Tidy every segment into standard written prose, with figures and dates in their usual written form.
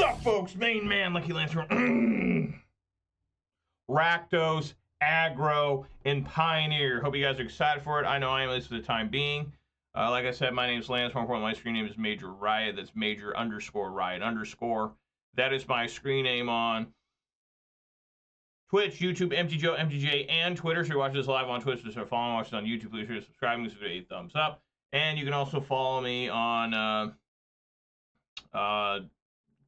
up, folks? Main man, Lucky Lantern. Rakdos, Aggro, and Pioneer. Hope you guys are excited for it. I know I am, at least for the time being. Like I said, my name is Lance. More importantly, my screen name is Major Riot. That's Major _ Riot _ That is my screen name on Twitch, YouTube, MTGO, MTJ, and Twitter. So you're watching this live on Twitch. So following, watch this on YouTube. Please subscribe. Give this video a thumbs up. And you can also follow me on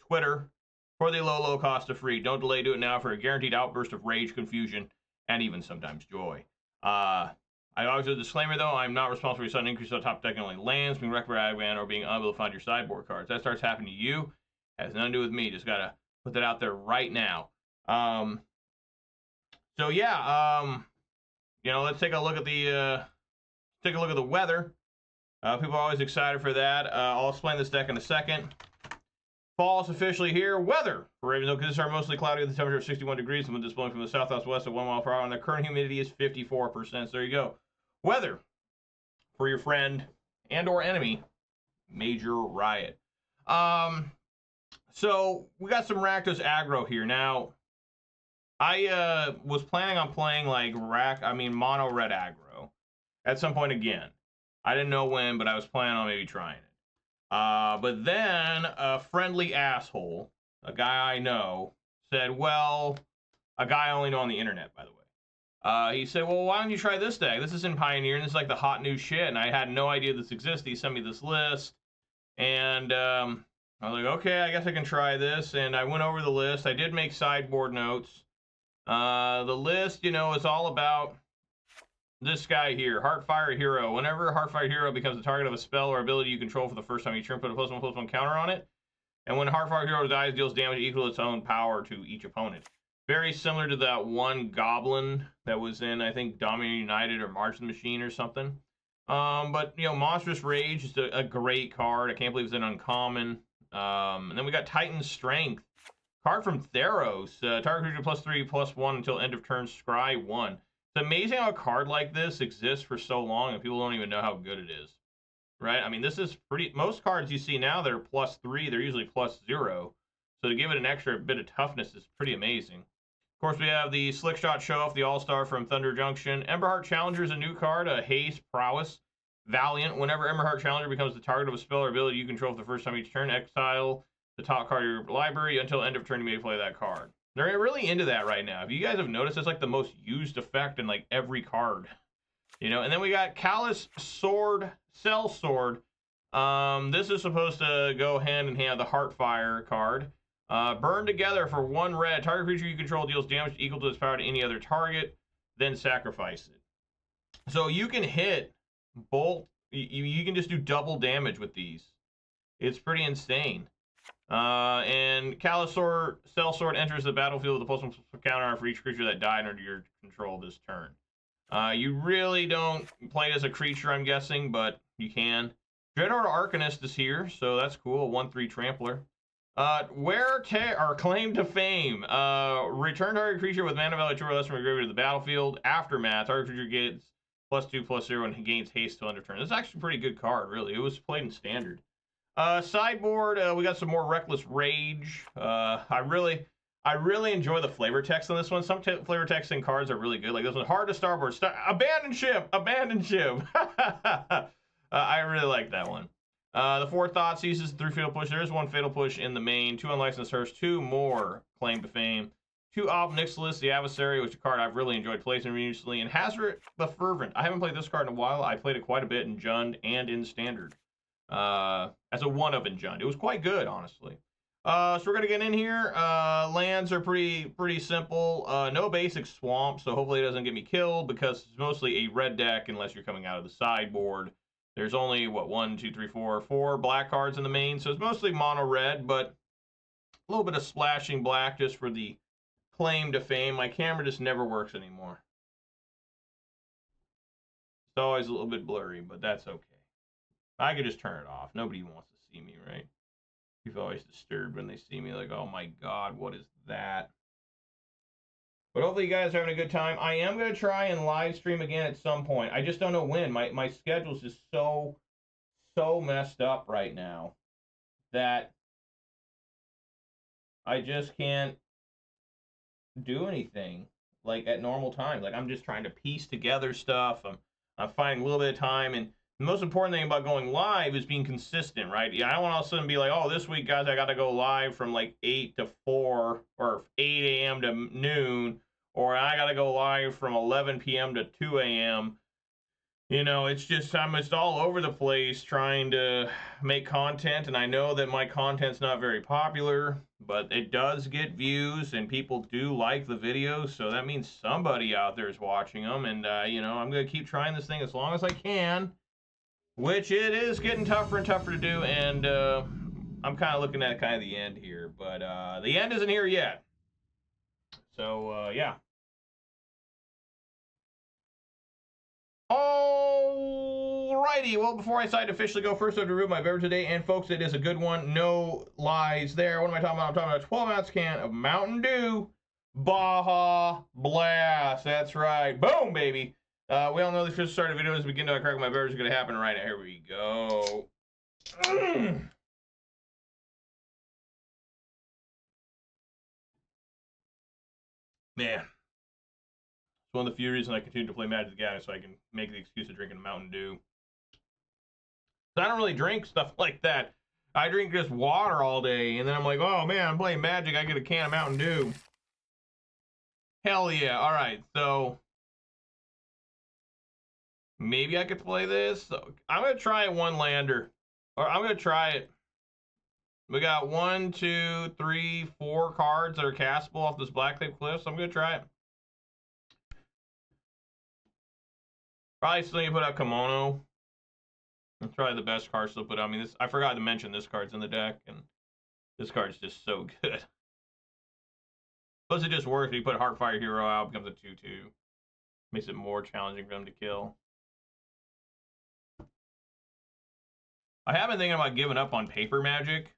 Twitter for the low cost of free. Don't delay, do it now for a guaranteed outburst of rage, confusion, and even sometimes joy. I always do a disclaimer though, I'm not responsible for your sudden increase on top deck only lands, being wrecked by Advan, or being unable to find your sideboard cards. That starts happening to you. Has nothing to do with me. Just gotta put that out there right now. So yeah, you know, let's take a look at the weather. People are always excited for that. I'll explain this deck in a second. Fall is officially here. Weather for Ravensville, because it's our mostly cloudy with a temperature of 61 degrees. The wind is blowing from the south-southwest at 1 mile per hour, and the current humidity is 54%. So there you go. Weather for your friend and or enemy, Major Riot. So we got some Rakdos Aggro here. Now, I was planning on playing like mono red aggro at some point again. I didn't know when, but I was planning on maybe trying it. But then a friendly asshole, a guy I know, said, well, a guy I only know on the internet, by the way. He said, well, why don't you try this deck? This is in Pioneer, and this is like the hot new shit, and I had no idea this existed. He sent me this list, and I was like, okay, I guess I can try this, and I went over the list. I did make sideboard notes. The list, you know, is all about this guy here, Heartfire Hero. Whenever Heartfire Hero becomes the target of a spell or ability you control for the first time each turn, put a +1/+1 counter on it. And when Heartfire Hero dies, deals damage equal to its own power to each opponent. Very similar to that one goblin that was in, I think, Dominion United or March the Machine or something. But, you know, Monstrous Rage is a great card. I can't believe it's an uncommon. And then we got Titan's Strength. Card from Theros. Target creature +3/+1 until end of turn, scry 1. It's amazing how a card like this exists for so long and people don't even know how good it is, right? I mean, this is pretty, most cards you see now that are +3, they're usually +0. So to give it an extra bit of toughness is pretty amazing. Of course, we have the Slickshot Show-Off, the All-Star from Thunder Junction. Emberheart Challenger is a new card, a Haste Prowess. Valiant. Whenever Emberheart Challenger becomes the target of a spell or ability you control for the first time each turn, exile the top card of your library. Until end of turn, you may play that card. They're really into that right now. If you guys have noticed, it's like the most used effect in like every card, you know. And then we got Callous Sell-Sword. This is supposed to go hand in hand with the Heartfire card. Burn together for 1 red. Target creature you control deals damage equal to its power to any other target, then sacrifice it. So you can hit both. You can just do double damage with these. It's pretty insane. And Callous Sell-Sword enters the battlefield with a +1/+1 counter for each creature that died under your control this turn. You really don't play it as a creature, I'm guessing, but you can. Dreadhorde Arcanist is here, so that's cool. 1/3 trampler. Claim to Fame. Return target creature with mana value 2 or less from your graveyard to the battlefield. Aftermath. Target creature gets +2/+0 and gains haste till end of turn. This is actually a pretty good card, really. It was played in standard. Sideboard, we got some more Reckless Rage. I really enjoy the flavor text on this one. Some flavor text in cards are really good. Like this one, hard to starboard. Abandon ship. I really like that one. The 4 Thoughtseizes is 3 fatal push. There is 1 fatal push in the main. 2 unlicensed hearse. 2 more Claim to Fame. 2 Ob Nixilis, the Adversary, which is a card I've really enjoyed playing recently. And Hazoret the Fervent. I haven't played this card in a while. I played it quite a bit in Jund and in Standard. As a 1-of in Jund. It was quite good, honestly. So we're gonna get in here. Lands are pretty simple. No basic swamp, so hopefully it doesn't get me killed because it's mostly a red deck unless you're coming out of the sideboard. There's only, what, 1, 2, 3, 4 black cards in the main, so it's mostly mono red, but a little bit of splashing black just for the claim to fame. My camera just never works anymore. It's always a little bit blurry, but that's okay. I could just turn it off. Nobody wants to see me, right? People always disturbed when they see me, like, oh my god, what is that? But hopefully you guys are having a good time. I am going to try and live stream again at some point. I just don't know when. My schedule's just so messed up right now that I just can't do anything like at normal times. Like I'm just trying to piece together stuff. I'm finding a little bit of time, and the most important thing about going live is being consistent, right? Yeah, I don't want to all of a sudden be like, oh, this week, guys, I got to go live from like 8 to 4 or 8 a.m. to noon, or I got to go live from 11 p.m. to 2 a.m. You know, it's just, I'm just all over the place trying to make content, and I know that my content's not very popular, but it does get views, and people do like the videos, so that means somebody out there is watching them, and, you know, I'm going to keep trying this thing as long as I can, which it is getting tougher and tougher to do, and I'm kind of looking at kind of the end here, but the end isn't here yet. So, yeah. Alrighty, well, before I decide to officially go first, I have to review my beverage today, and folks, it is a good one. No lies there. What am I talking about? I'm talking about a 12-ounce can of Mountain Dew Baja Blast. That's right. Boom, baby. We all know this just started video as we begin to crack my beverage is going to happen right now. Here we go. Man. It's one of the few reasons I continue to play Magic the Gathering, so I can make the excuse of drinking Mountain Dew. So I don't really drink stuff like that. I drink just water all day, and then I'm like, oh man, I'm playing Magic, I get a can of Mountain Dew. Hell yeah. All right, so maybe I could play this. So I'm going to try it one lander. Or I'm going to try it. We got 1, 2, 3, 4 cards that are castable off this Blackcleave Cliffs. So I'm going to try it. Probably still need to put out Kumano. It's probably the best card still put out. I mean, this, I forgot to mention this card's in the deck, and this card's just so good. Plus, it just works. You put Heartfire Hero out, becomes a 2/2. Makes it more challenging for them to kill. I have been thinking about giving up on paper Magic,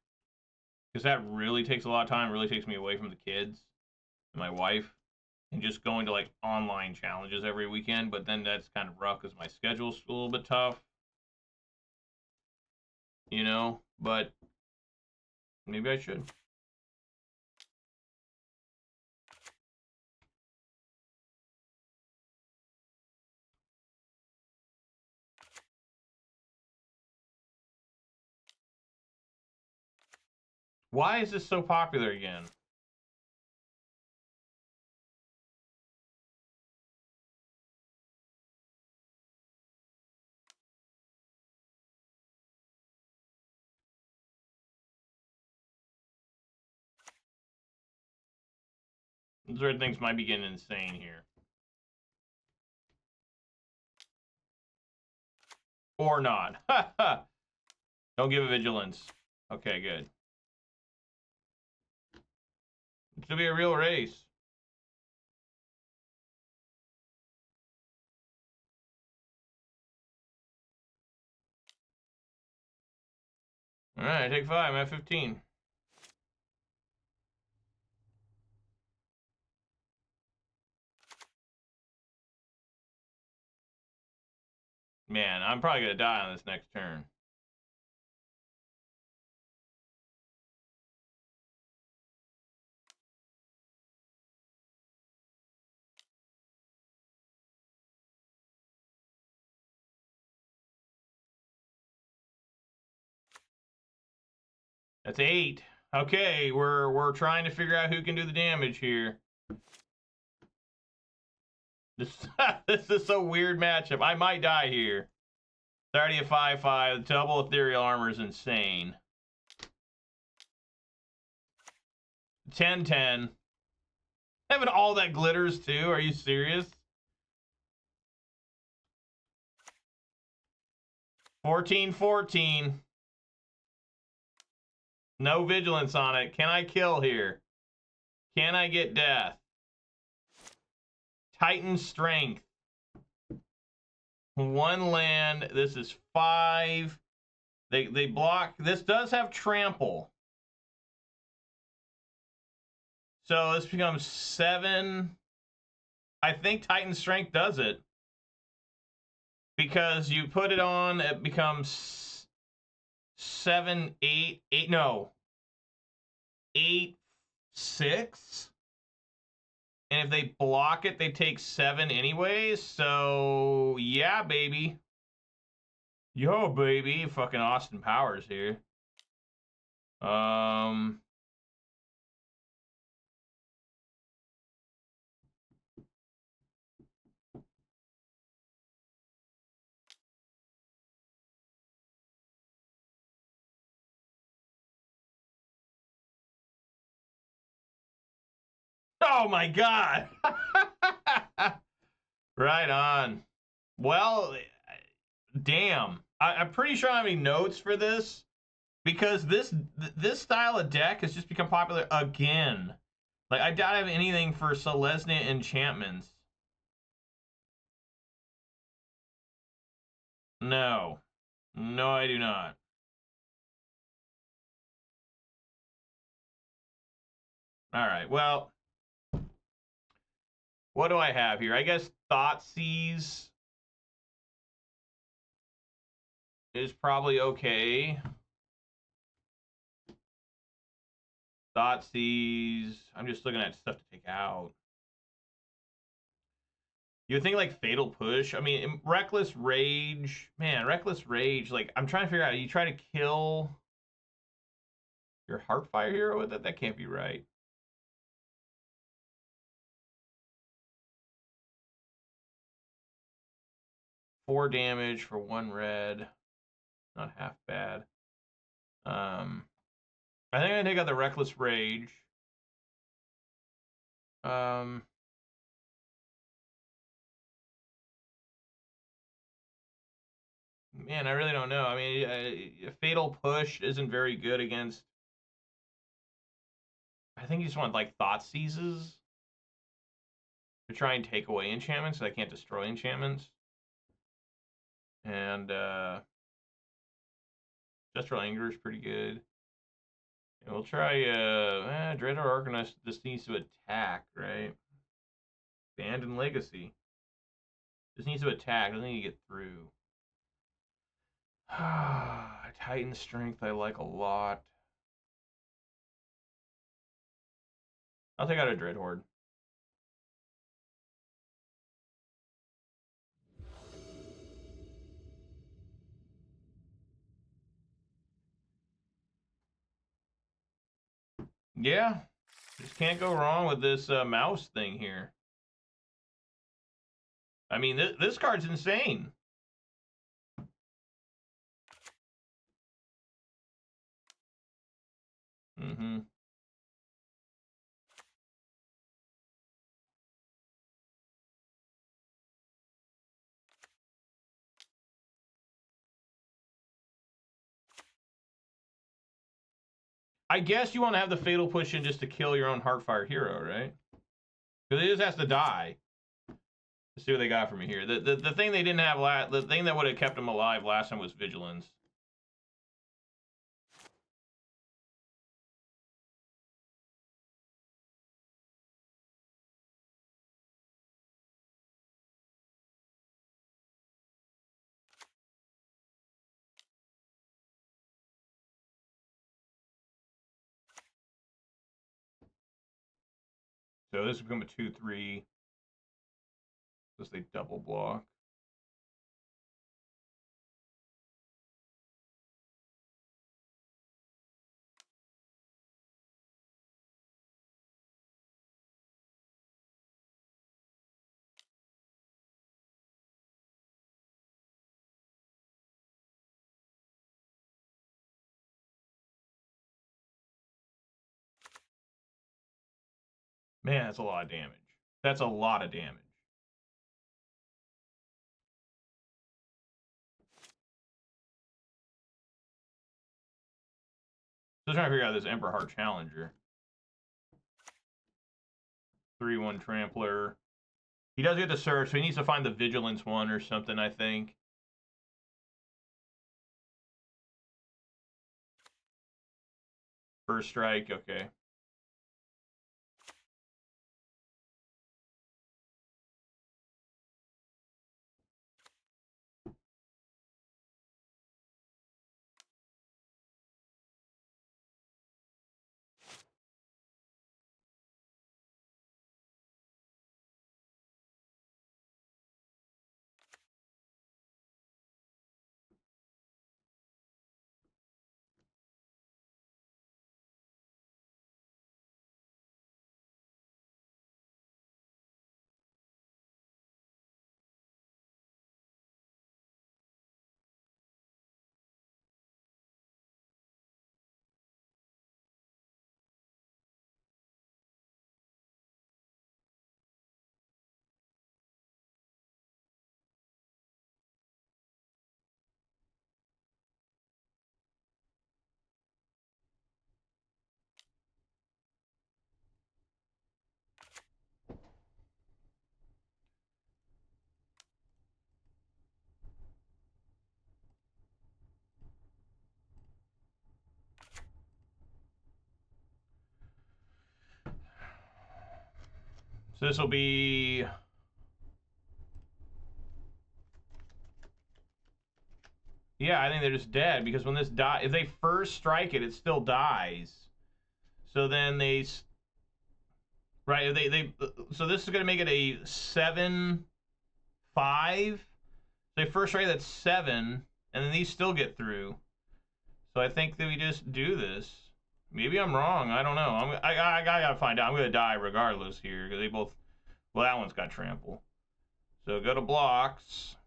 because that really takes a lot of time, really takes me away from the kids and my wife, and just going to like online challenges every weekend, but then that's kind of rough because my schedule's a little bit tough, you know, but maybe I should. Why is this so popular again? Certain things might be getting insane here. Or not. Don't give it vigilance. Okay, good. It should be a real race. Alright, I take 5. I'm at 15. Man, I'm probably going to die on this next turn. That's 8. Okay, we're trying to figure out who can do the damage here. This this is a weird matchup. I might die here. 30 at 5/5. Double ethereal armor is insane. 10/10. Having all that glitters too. Are you serious? 14/14. No vigilance on it. Can I kill here? Can I get death? Titan Strength. 1 land. This is 5. They block. This does have Trample. So this becomes 7. I think Titan Strength does it. Because you put it on, it becomes 7, 8, 8, no. 8, 6. And if they block it, they take 7 anyways. So, yeah, baby. Yo, baby. Fucking Austin Powers here. Oh my god. Right on. Well, damn. I'm pretty sure I don't have any notes for this because this style of deck has just become popular again. Like, I doubt I have anything for Selesnya enchantments. No. No, I do not. Alright, well. What do I have here? I guess Thoughtseize is probably okay. Thoughtseize. I'm just looking at stuff to take out. You would think like Fatal Push. I mean, Reckless Rage. Man, Reckless Rage. Like, I'm trying to figure out. You try to kill your Heartfire Hero with it? That can't be right. Four damage for 1 red. Not half bad. I think I'm gonna take out the Reckless Rage. Man, I really don't know. I mean, Fatal Push isn't very good against. I think you just want like Thoughtseizes to try and take away enchantments so I can't destroy enchantments. And Ancestral Anger is pretty good. And we'll try Dreadhorde Arcanist. This needs to attack, right? Abandoned Legacy. This needs to attack. Doesn't need to get through. Titan Strength I like a lot. I'll take out a Dreadhorde. Yeah, just can't go wrong with this mouse thing here. I mean, this card's insane. Mm-hmm. I guess you want to have the Fatal Push in just to kill your own Heartfire Hero, right? Because it just has to die. Let's see what they got for me here. The thing they didn't have the thing that would have kept them alive last time was Vigilance. So this will become a 2/3. Because they double block. Man, that's a lot of damage. That's a lot of damage. Still trying to figure out this Emberheart Challenger. 3/1 Trampler. He does get the Surge, so he needs to find the Vigilance one or something, I think. First strike, okay. So this will be... Yeah, I think they're just dead, because when this die, if they first strike it, it still dies. So then they... Right, so this is going to make it a 7-5. They first strike, that's 7, and then these still get through. So I think that we just do this. Maybe I'm wrong. I don't know. I gotta find out. I'm gonna die regardless here because they both. Well, that one's got trample. So go to blocks.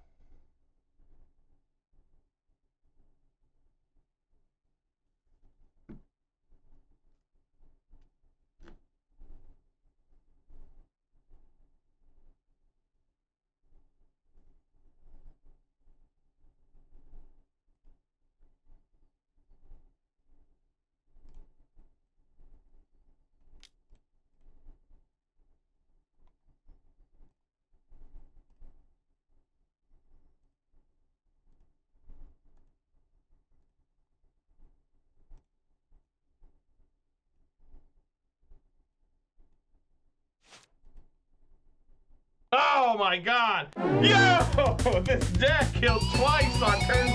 Oh my god! Yo! This deck killed twice on turn 3!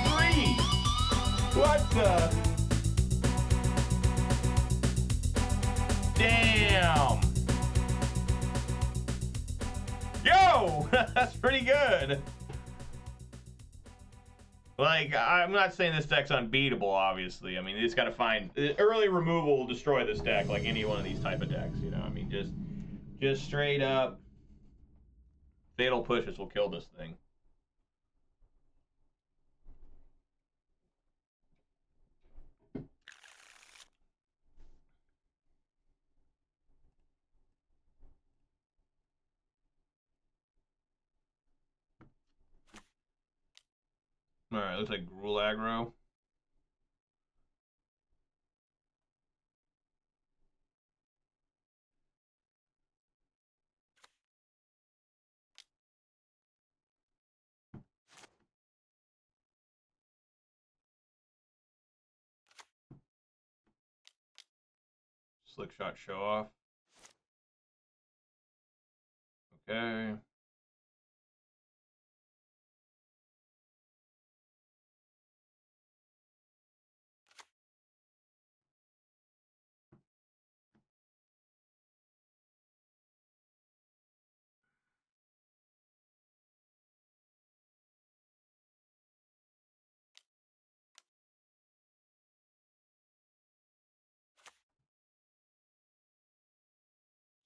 What the? Damn! Yo! That's pretty good! Like, I'm not saying this deck's unbeatable, obviously. I mean, you just gotta find... Early removal will destroy this deck like any one of these type of decks, you know? I mean, just straight up... Fatal pushes will kill this thing. Alright, looks like Gruul aggro. Slickshot Show-Off. Okay.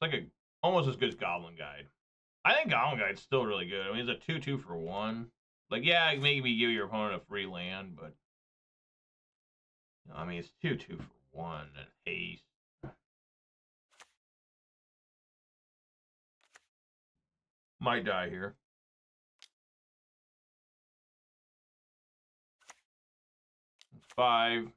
It's like almost as good as Goblin Guide. I think Goblin Guide's still really good. I mean, it's a 2/2 for 1. Like, yeah, maybe give your opponent a free land, but I mean, it's 2/2 for 1 and haste. Might die here. It's 5.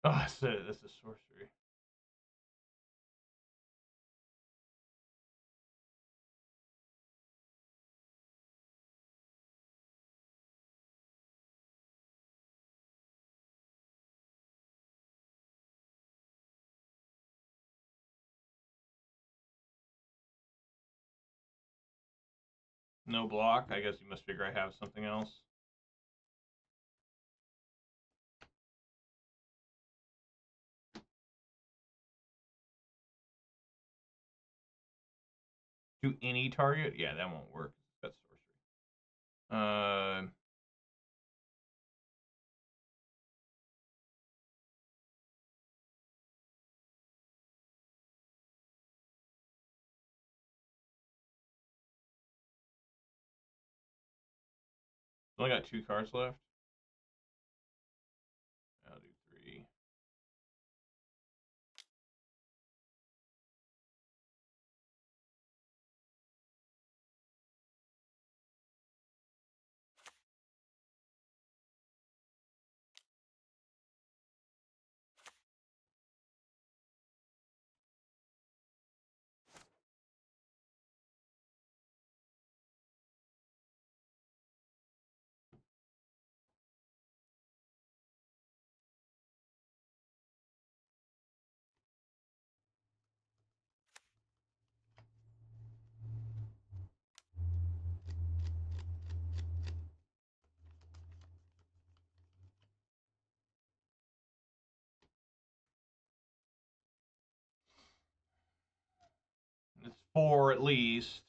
Oh, that's a sorcery. No block. I guess you must figure I have something else. To any target? Yeah, that won't work. That's sorcery. Only got 2 cards left. I'll do 3. It's 4 at least.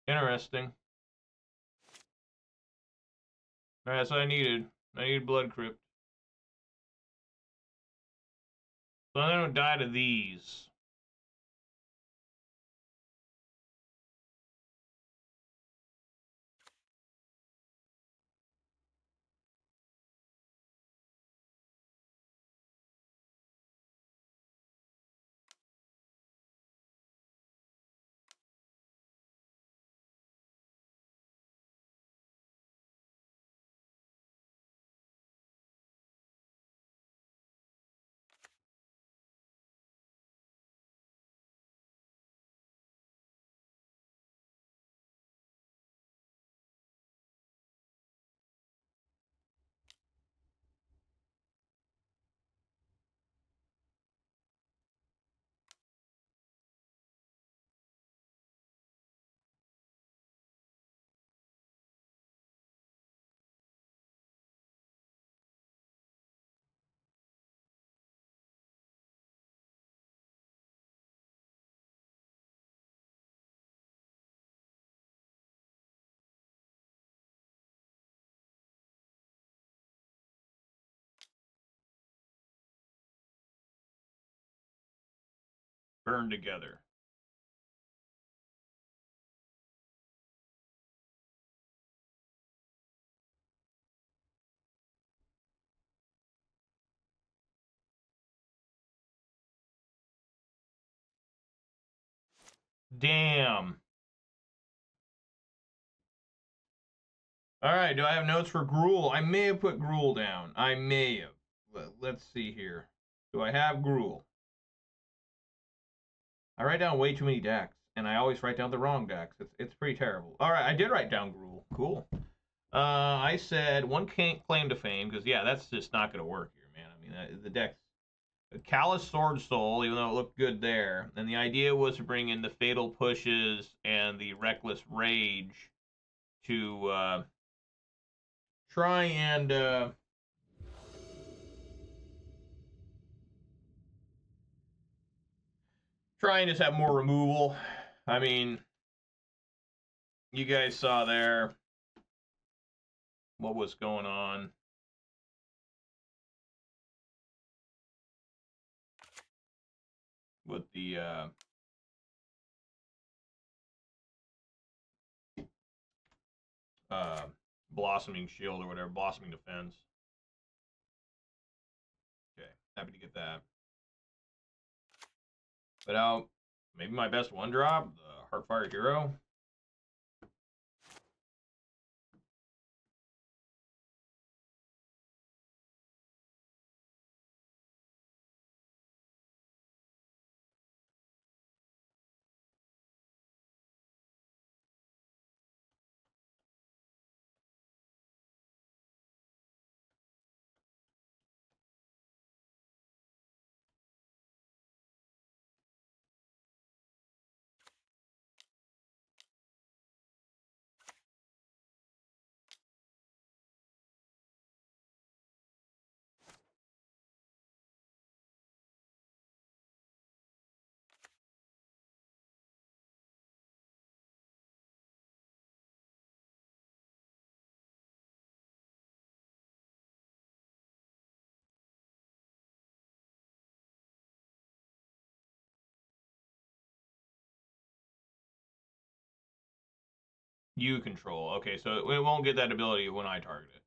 Interesting. Alright, that's what I needed. I needed Blood Crypt. So I don't die to these. Burn together. Damn. Alright, do I have notes for Gruul? I may have put Gruul down. I may have. Let's see here. Do I have Gruul? I write down way too many decks, and I always write down the wrong decks. It's pretty terrible. Alright, I did write down Gruul. Cool. I said one can't claim to fame, because, yeah, that's just not going to work here, man. I mean, the deck's Callous Sword Soul, even though it looked good there. And the idea was to bring in the Fatal Pushes and the Reckless Rage to try and just have more removal. I mean, you guys saw there what was going on. With the Blossoming Shield or whatever, Blossoming Defense. Okay, happy to get that. Put out maybe my best one drop, the Heartfire Hero. You control. Okay, so it won't get that ability when I target it.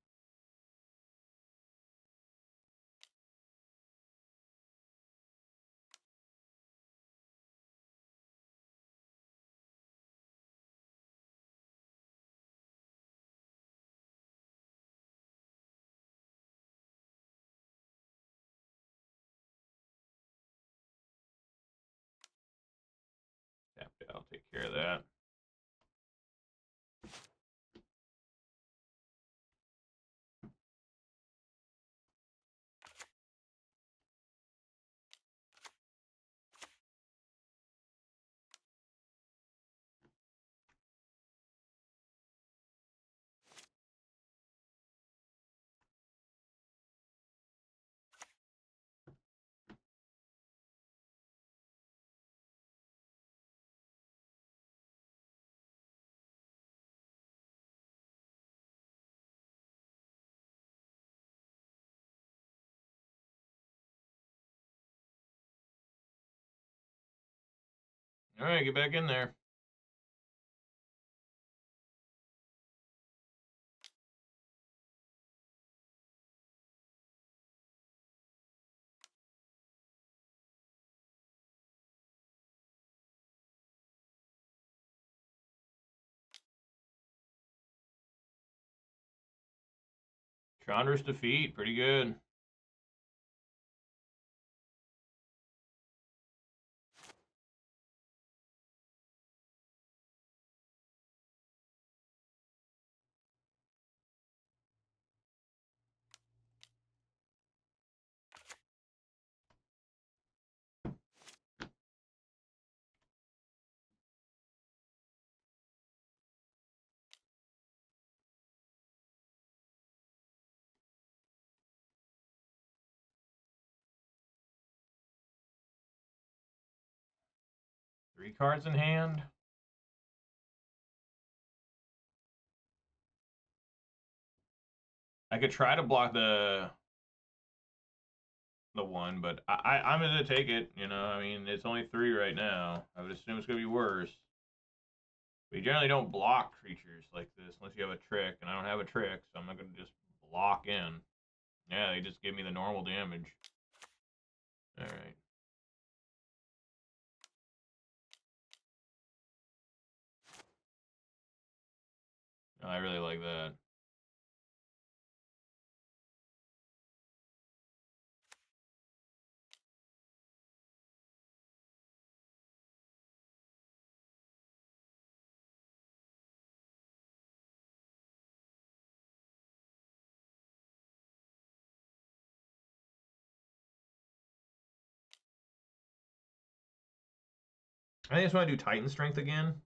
I'll take care of that. All right, get back in there. Chandra's defeat, pretty good. Three cards in hand. I could try to block the one, but I'm gonna take it. You know, I mean, it's only 3 right now. I would assume it's gonna be worse. We generally don't block creatures like this unless you have a trick, and I don't have a trick, so I'm not gonna just block in. Yeah, they just give me the normal damage. All right. I really like that. I just want to do Titan Strength again.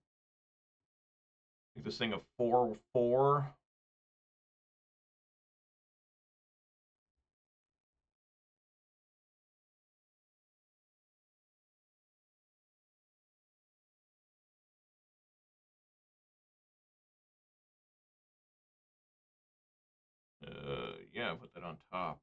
Make this thing a 4/4. Yeah, put that on top.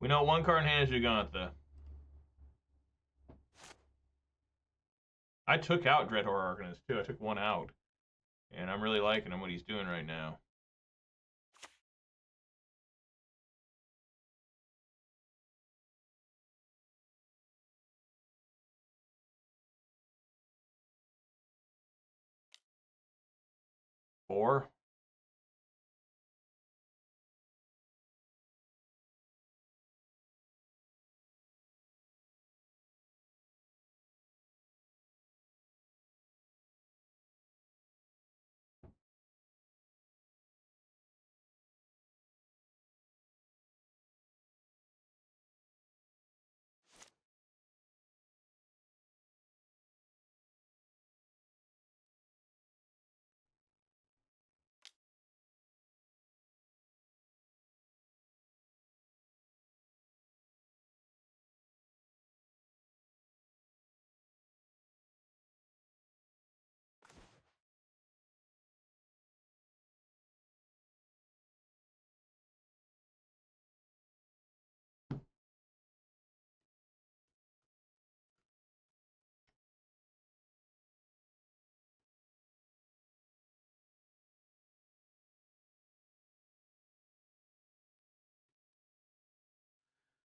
We know one card in hand is Giganta. I took out Dreadhorde Arcanist too. I took one out. And I'm really liking him, what he's doing right now. Four.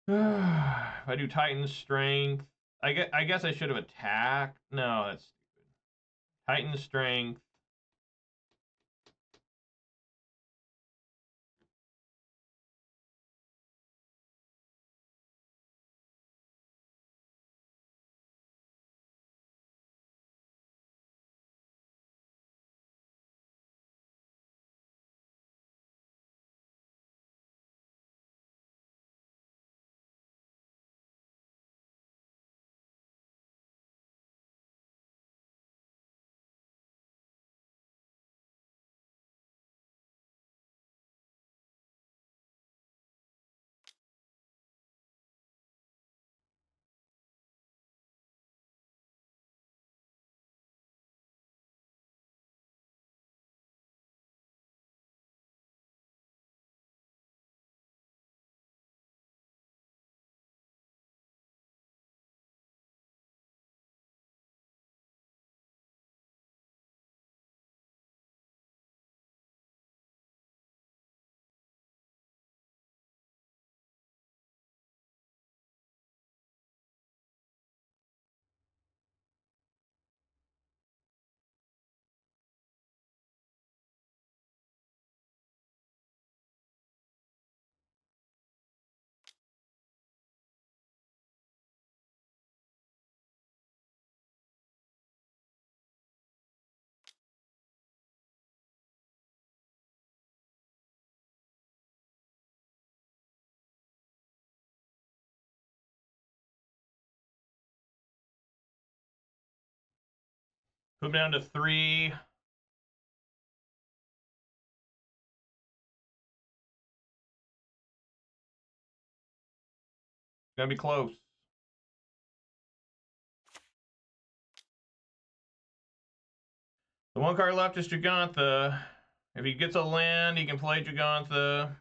If I do Titan's Strength, I guess I should have attacked. No, that's stupid. Titan's Strength. Put him down to 3. Gonna be close. The one card left is Jegantha. If he gets a land, he can play Jegantha.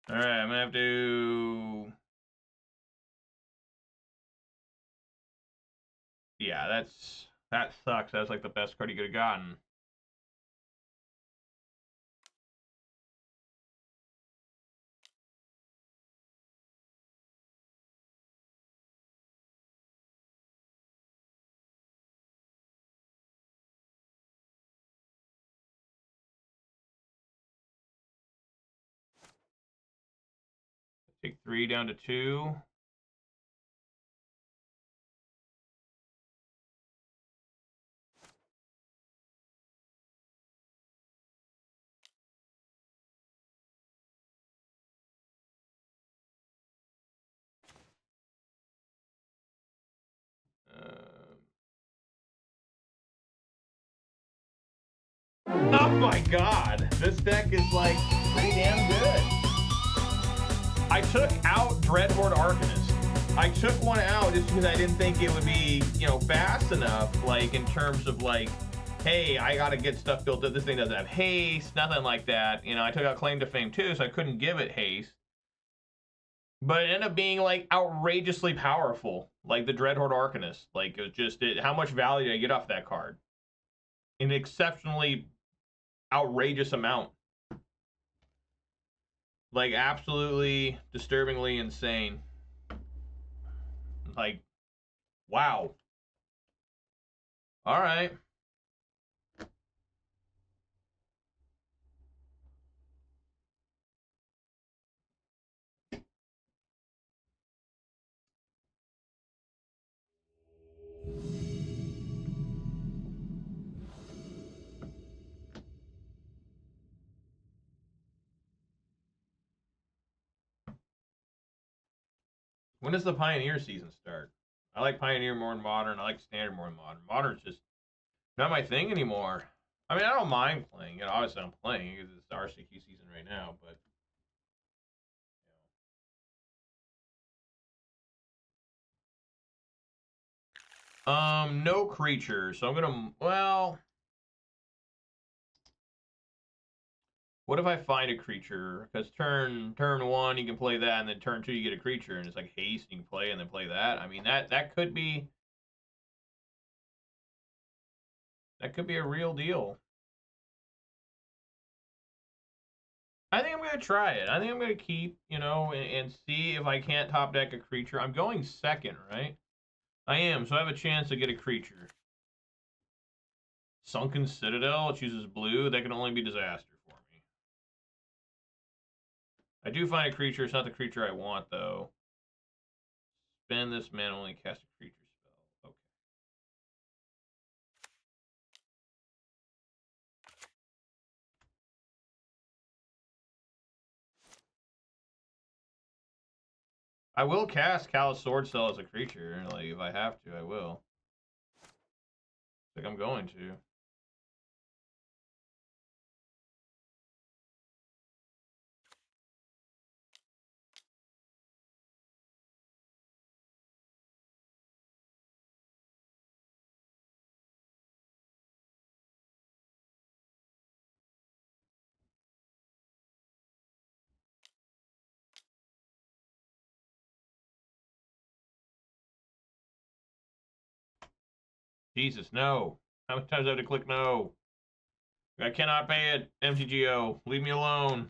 Alright, I'm gonna have to... Yeah, that sucks. That's like the best card he could have gotten. Take 3 down to 2. Oh my god, this deck is like pretty damn good. I took out Dreadhorde Arcanist. I took one out just because I didn't think it would be, you know, fast enough, like in terms of like, hey, I gotta get stuff built up. This thing doesn't have haste, nothing like that. You know, I took out Claim to Fame too, so I couldn't give it haste. But it ended up being like outrageously powerful, like the Dreadhorde Arcanist. Like it was just how much value did I get off that card? An exceptionally outrageous amount. Like absolutely disturbingly insane. Like, wow. All right. When does the Pioneer season start? I like Pioneer more than Modern. I like Standard more than Modern. Modern's just not my thing anymore. I mean, I don't mind playing it. Obviously, I'm playing because it's the RCQ season right now, but. No creature. So I'm gonna. Well, what if I find a creature? Because turn 1 you can play that, and then turn 2 you get a creature, and it's like haste. You can play and then play that. I mean that could be a real deal. I think I'm gonna try it. I think I'm gonna keep, and see if I can't top deck a creature. I'm going second, right? I am, so I have a chance to get a creature. Sunken Citadel, it chooses blue. That can only be disaster for me. I do find a creature. It's not the creature I want, though. Spend this mana, only cast a creature spell. Okay. I will cast Callous Sword-Cell as a creature. Like, if I have to, I will. Like, I'm going to. Jesus, no. How many times do I have to click no? I cannot pay it. MTGO. Leave me alone.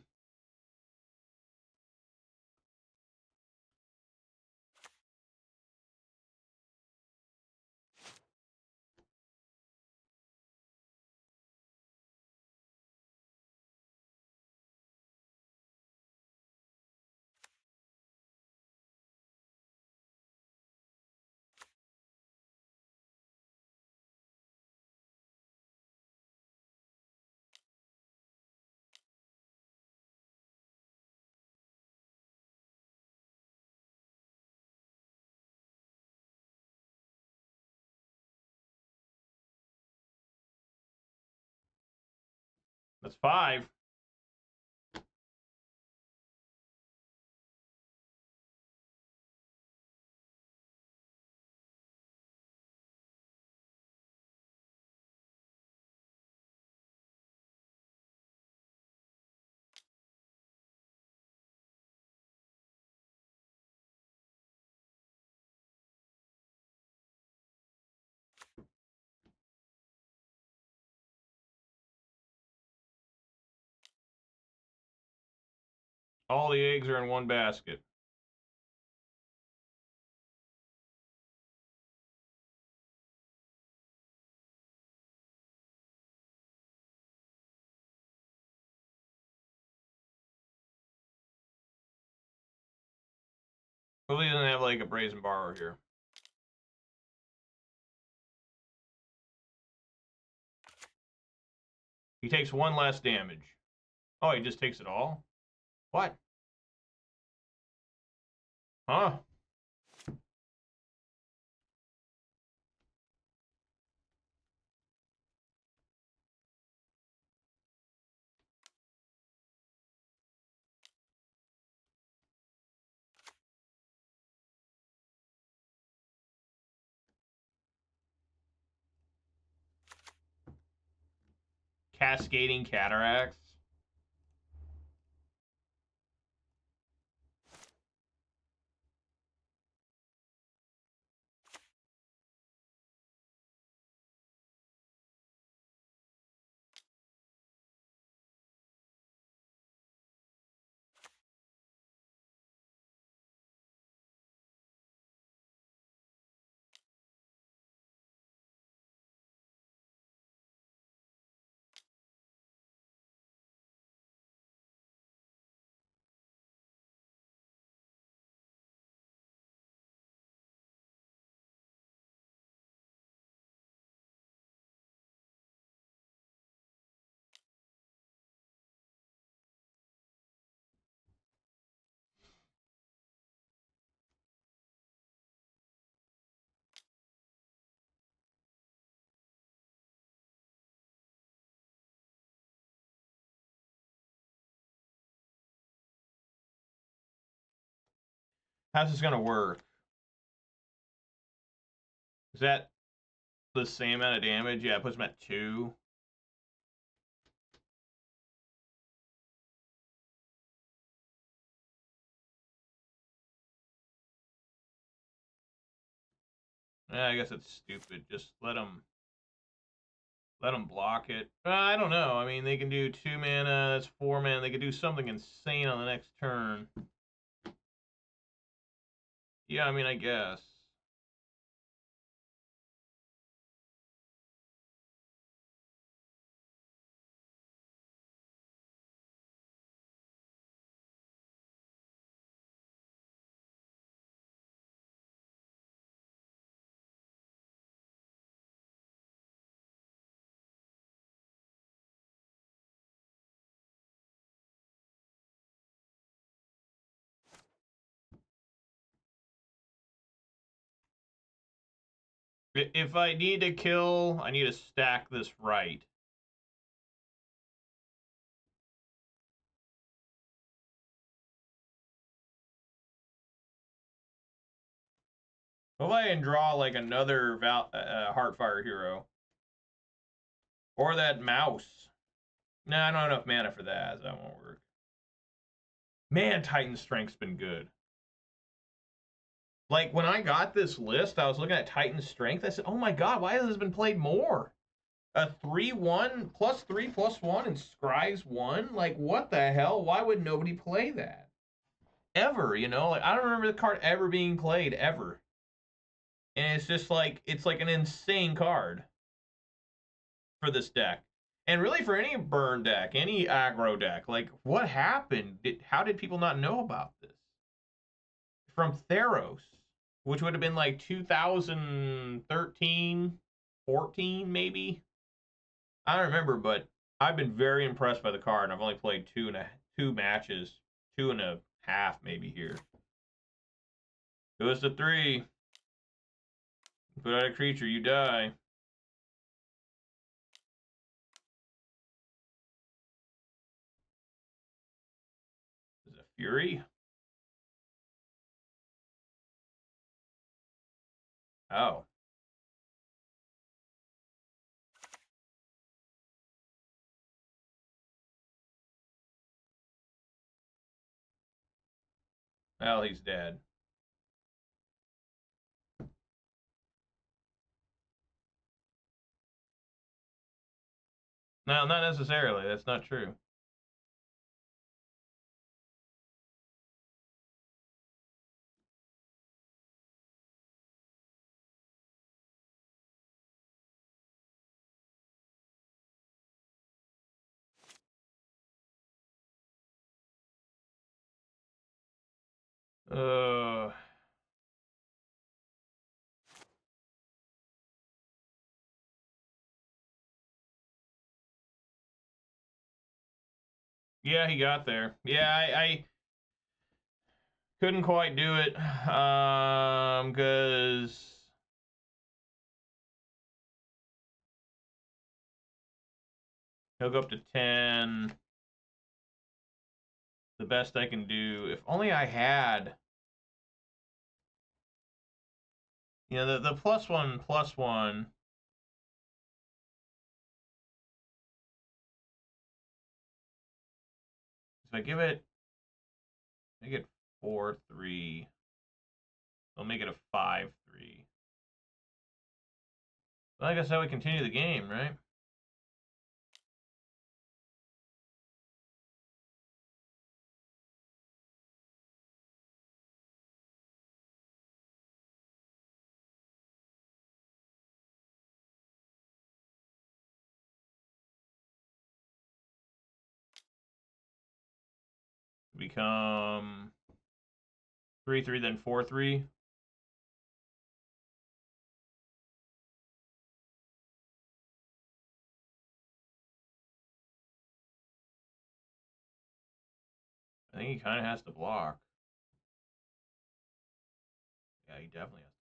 That's 5. All the eggs are in one basket. Hopefully he doesn't have like a Brazen Borrower here. He takes 1 less damage. Oh, he just takes it all? What? Huh? Cascading Cataracts. How's this gonna work? Is that the same amount of damage? Yeah, it puts him at 2. Yeah, I guess it's stupid. Just let them block it. I don't know. I mean, they can do 2 mana. That's 4 mana. They could do something insane on the next turn. Yeah, I mean, I guess. If I need to kill, I need to stack this right. Hopefully I can draw like another Heartfire Hero. Or that mouse. Nah, I don't have enough mana for that, so that won't work. Man, Titan Strength's been good. Like, when I got this list, I was looking at Titan Strength. I said, oh my god, why has this been played more? A 3/1, +3/+1, and Scry's 1? Like, what the hell? Why would nobody play that? Ever, you know? Like, I don't remember the card ever being played, ever. And it's just like, it's like an insane card for this deck. And really for any burn deck, any aggro deck. Like, what happened? How did people not know about this? From Theros, which would have been like 2013, 14, maybe. I don't remember, but I've been very impressed by the card, and I've only played two matches, 2.5 maybe here. Goes to 3. Put out a creature, you die. Is it Fury? Oh. Well, he's dead. No, not necessarily. That's not true. Yeah, he got there. Yeah, I couldn't quite do it. Because he'll go up to 10. The best I can do. If only I had, you know, the +1/+1. If I give it, make it 4/3. I'll make it a 5/3. Well, I guess that would continue the game, right? Become 3/3, then 4/3. I think he kind of has to block. Yeah, he definitely has to block.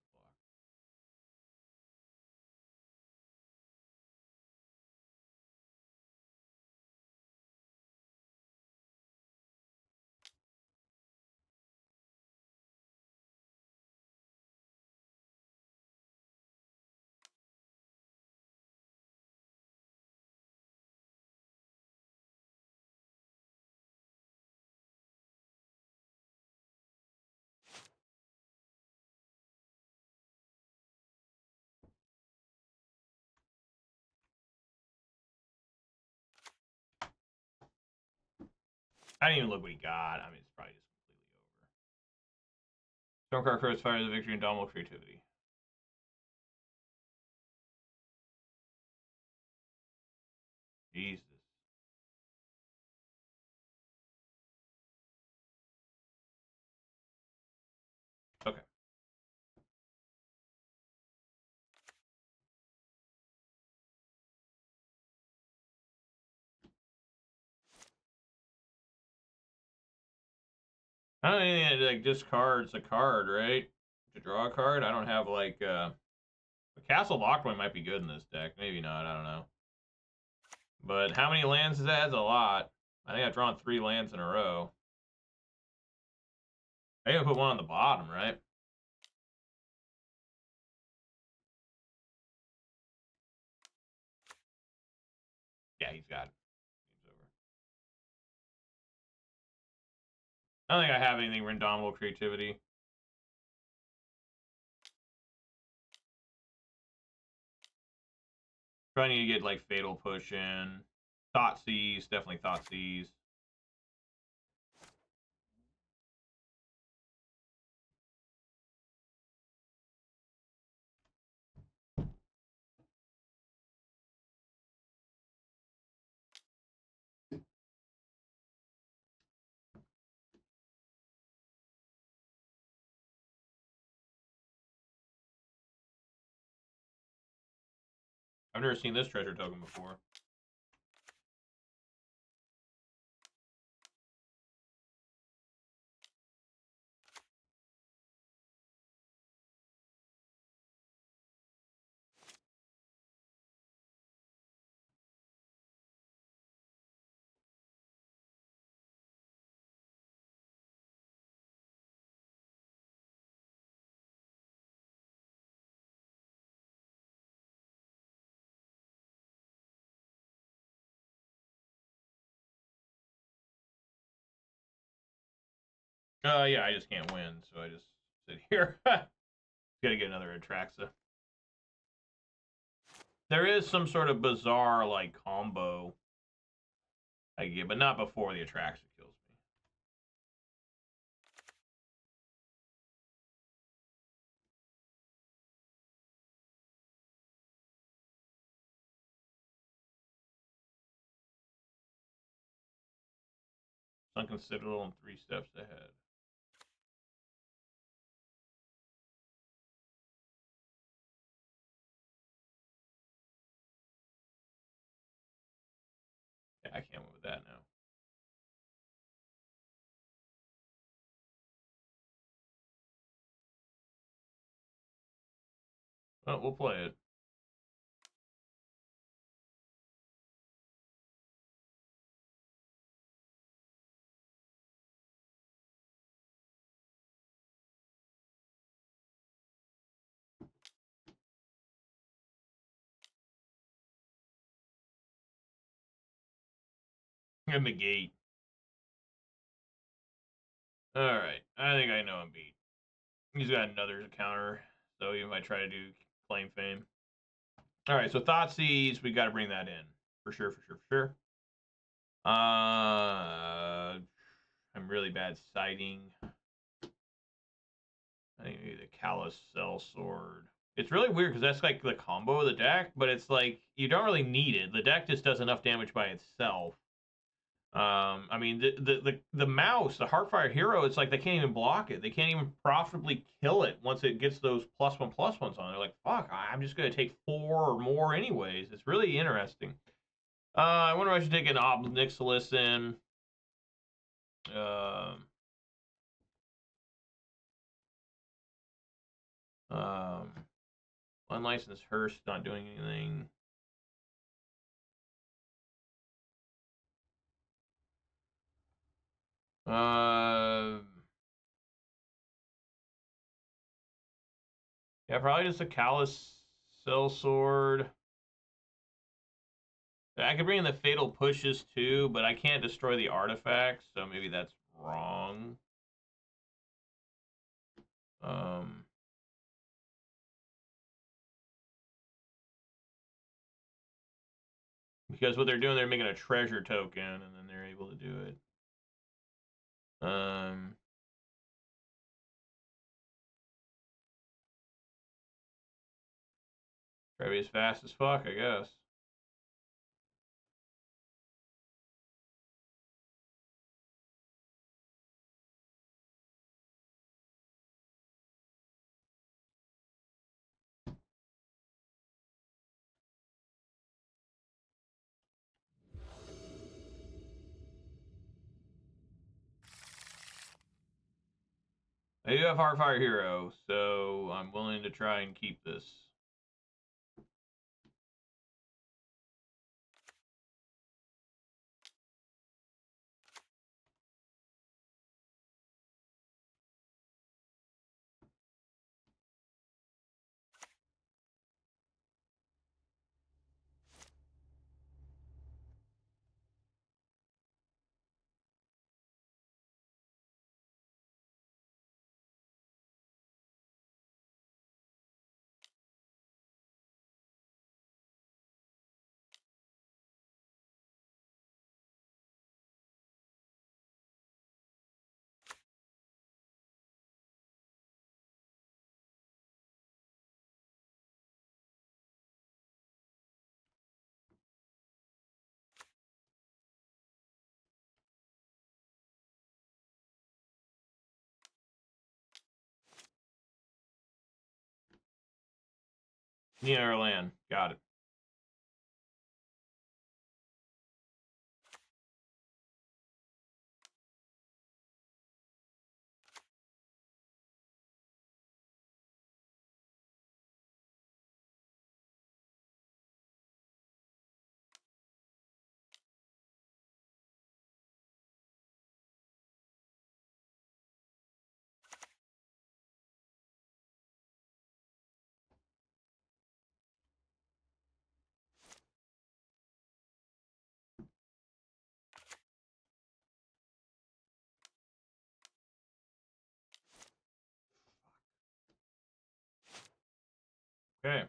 I didn't even look what he got. I mean, it's probably just completely over. Stormcrow Crow's fire the victory and Indomitable creativity. Jesus. Okay. I don't think like discards a card, right? To draw a card. I don't have like a Castle Locked might be good in this deck. Maybe not. I don't know. But how many lands is that? That's a lot. I think I've drawn 3 lands in a row. I even put one on the bottom, right? Yeah, he's got it. Game's over. I don't think I have anything for Indomitable Creativity. Probably need to get like Fatal Push in. Thoughtseize, definitely Thoughtseize. I've never seen this treasure token before. Yeah, I just can't win, so I just sit here. Gotta get another Atraxa. There is some sort of bizarre, like, combo I get, but not before the Atraxa kills me. Sunken Citadel and 3 steps ahead. Yeah, I can't win with that now. Well, we'll play it. And negate. Alright, I think I know I'm beat. He's got another counter, so even if I try to do Claim Fame. Alright, so Thoughtseize, we got to bring that in. For sure, for sure, for sure. I'm really bad sighting. I think maybe the Callous Sell-Sword. It's really weird because that's like the combo of the deck, but it's like you don't really need it. The deck just does enough damage by itself. I mean, the mouse, the Heartfire Hero, it's like they can't even block it. They can't even profitably kill it once it gets those +1/+1s on. They're like, fuck, I'm just gonna take 4 or more anyways. It's really interesting. I wonder if I should take an Ob Nixilis in. Unlicensed Hearst not doing anything. Yeah, probably just a Callous Sell-Sword. I could bring in the Fatal Pushes too, but I can't destroy the artifacts, so maybe that's wrong. Because what they're doing, they're making a treasure token, and then they're able to do it. Try to be as fast as fuck, I guess. I do have Heartfire Hero, so I'm willing to try and keep this. Need another land. Got it. Okay.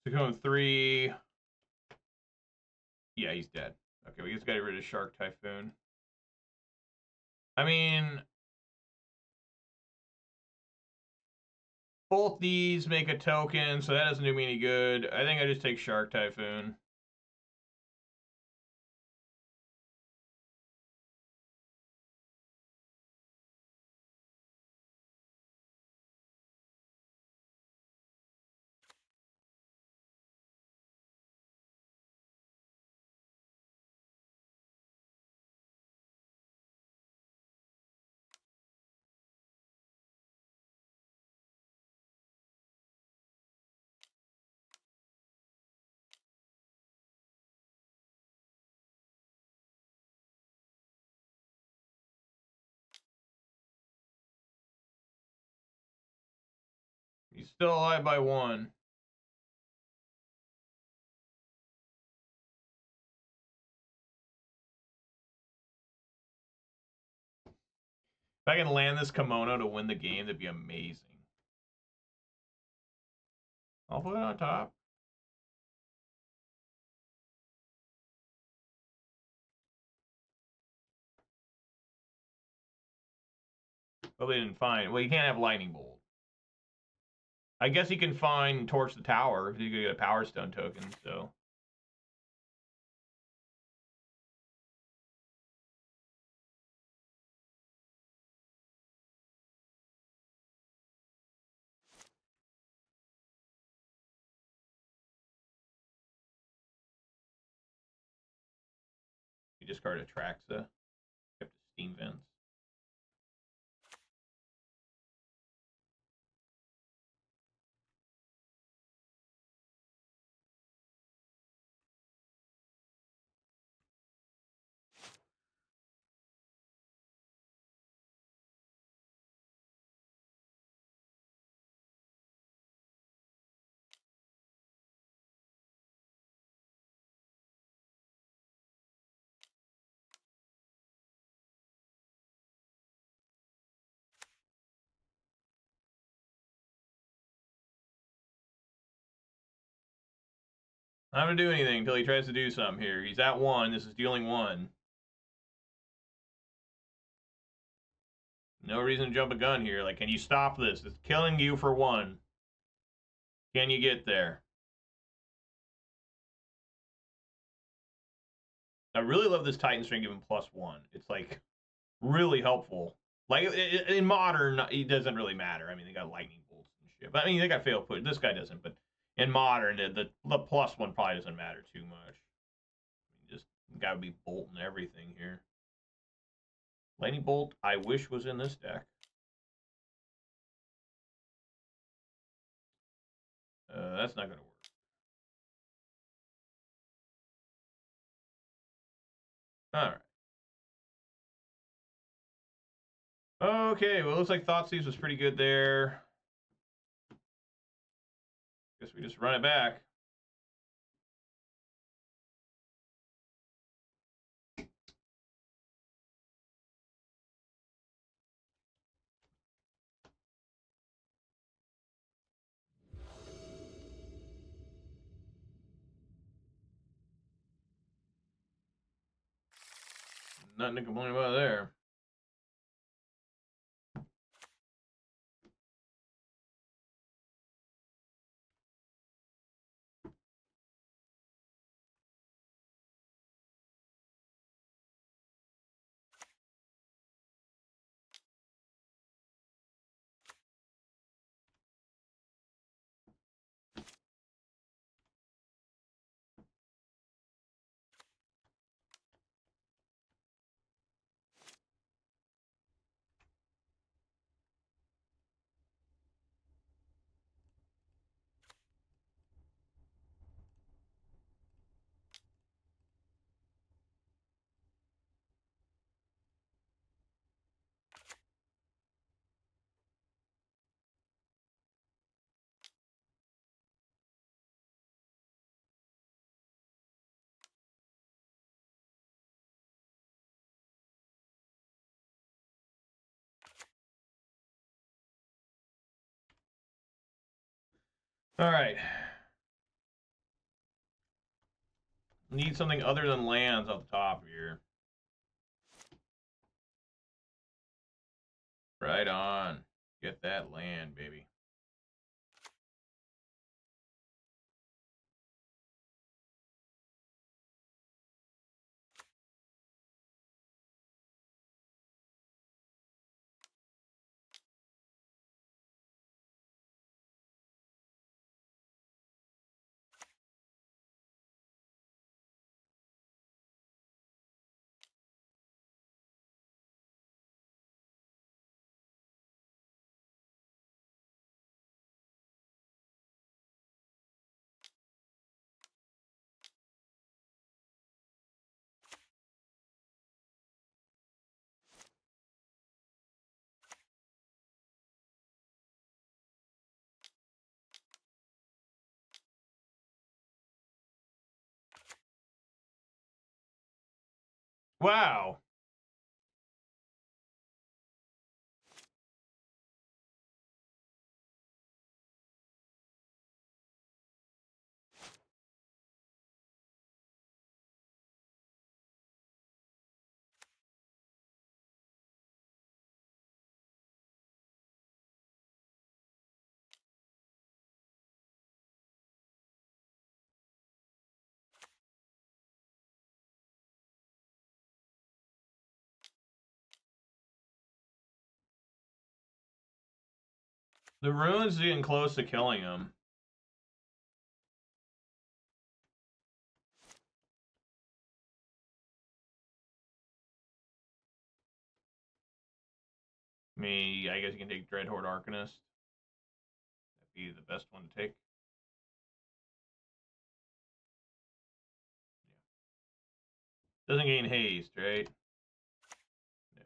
So going 3. Yeah, he's dead. Okay, we just got rid of Shark Typhoon. I mean, both these make a token, so that doesn't do me any good. I think I just take Shark Typhoon. He's still alive by 1. If I can land this Kumano to win the game, that'd be amazing. I'll put it on top. Well, they didn't find. Well, you can't have Lightning Bolt. I guess he can find Torch the Tower if you could get a Power Stone token, so. discard Atraxa. Kept Steam Vents. I'm not going to do anything until he tries to do something here. He's at 1. This is dealing 1. No reason to jump a gun here. Like, can you stop this? It's killing you for 1. Can you get there? I really love this Titan String giving +1. It's, like, really helpful. Like, in Modern, it doesn't really matter. I mean, they got lightning bolts and shit. But, I mean, they got fail put. This guy doesn't. But in Modern, the +1 probably doesn't matter too much. I mean, just got to be bolting everything here. Lightning Bolt, I wish was in this deck. That's not going to work. All right. Okay, well, it looks like Thoughtseize was pretty good there. Guess we just run it back. Nothing to complain about there. All right. Need something other than lands up top here. Right on. Get that land, baby. Wow. The ruins getting close to killing him. I guess you can take Dreadhorde Arcanist. That'd be the best one to take. Yeah. Doesn't gain haste, right? No.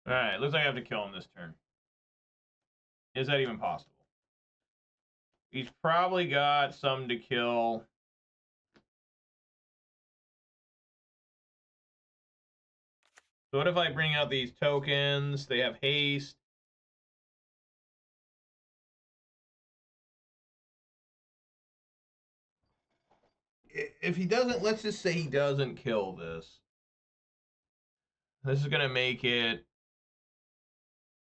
Alright, looks like I have to kill him this turn. Is that even possible? He's probably got some to kill. So what if I bring out these tokens? They have haste. If he doesn't, let's just say he doesn't kill this. This is going to make it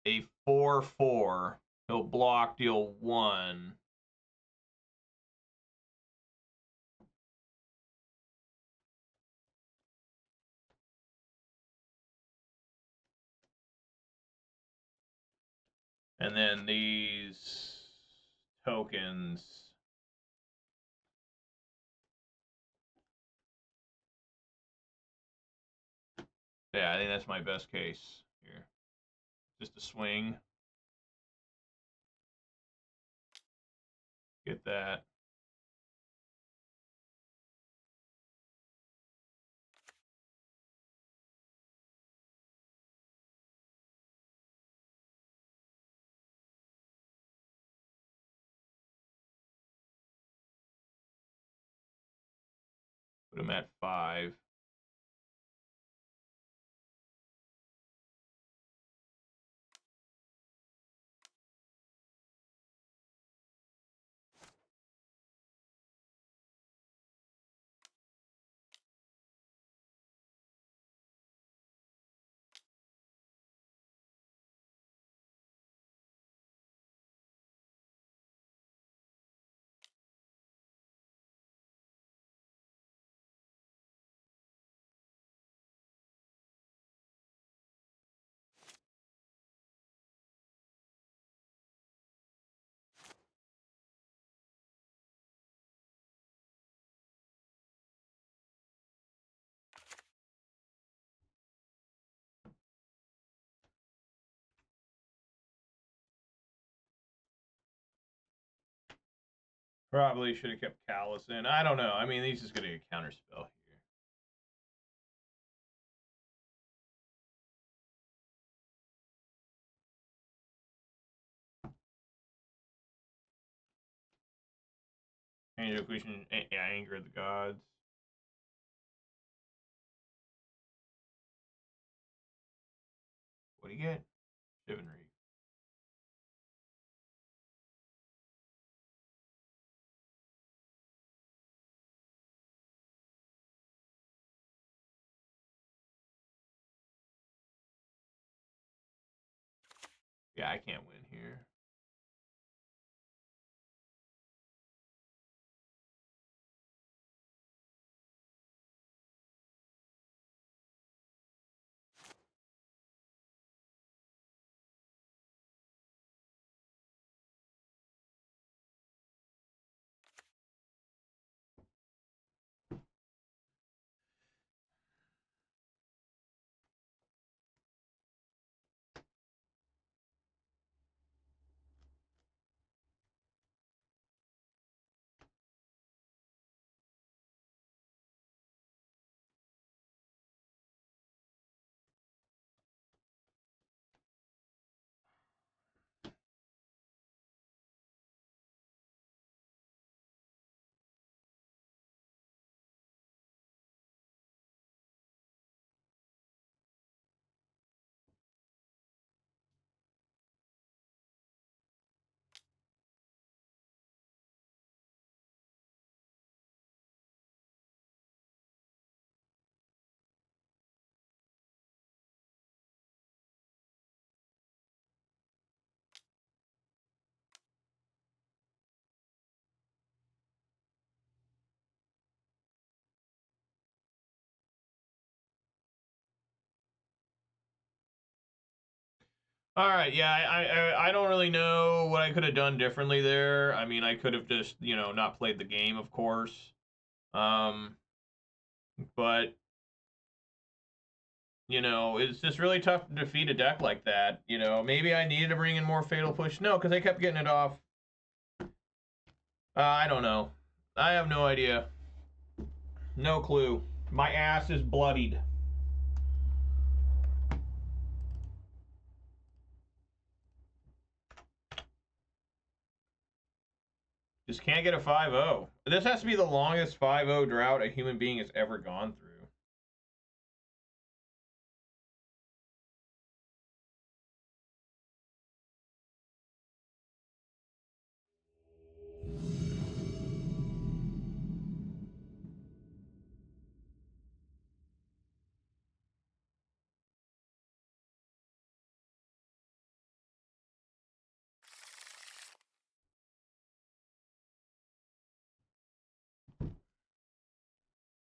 a 4/4. He'll block, deal 1. And then these tokens. Yeah, I think that's my best case here. Just a swing. Get that. Put him at 5. Probably should have kept Callous in. I don't know. I mean, he's just going to get counterspell here. Anger of the Gods. What do you get? Chivalry. Yeah, I can't win here. All right, yeah, I don't really know what I could have done differently there. I mean, I could have just, you know, not played the game, of course. Um, but you know, it's just really tough to defeat a deck like that. You know, maybe I needed to bring in more Fatal Push. No, because I kept getting it off. I don't know. I have no idea. No clue. My ass is bloodied. Just can't get a 5-0. This has to be the longest 5-0 drought a human being has ever gone through.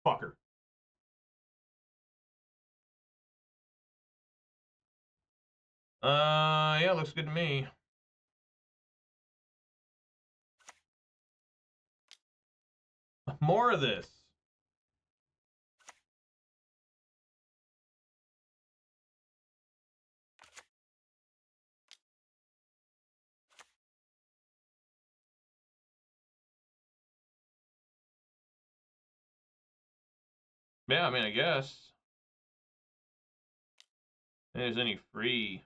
Fucker. Yeah, looks good to me. More of this. Yeah, I mean, I guess. If there's any free.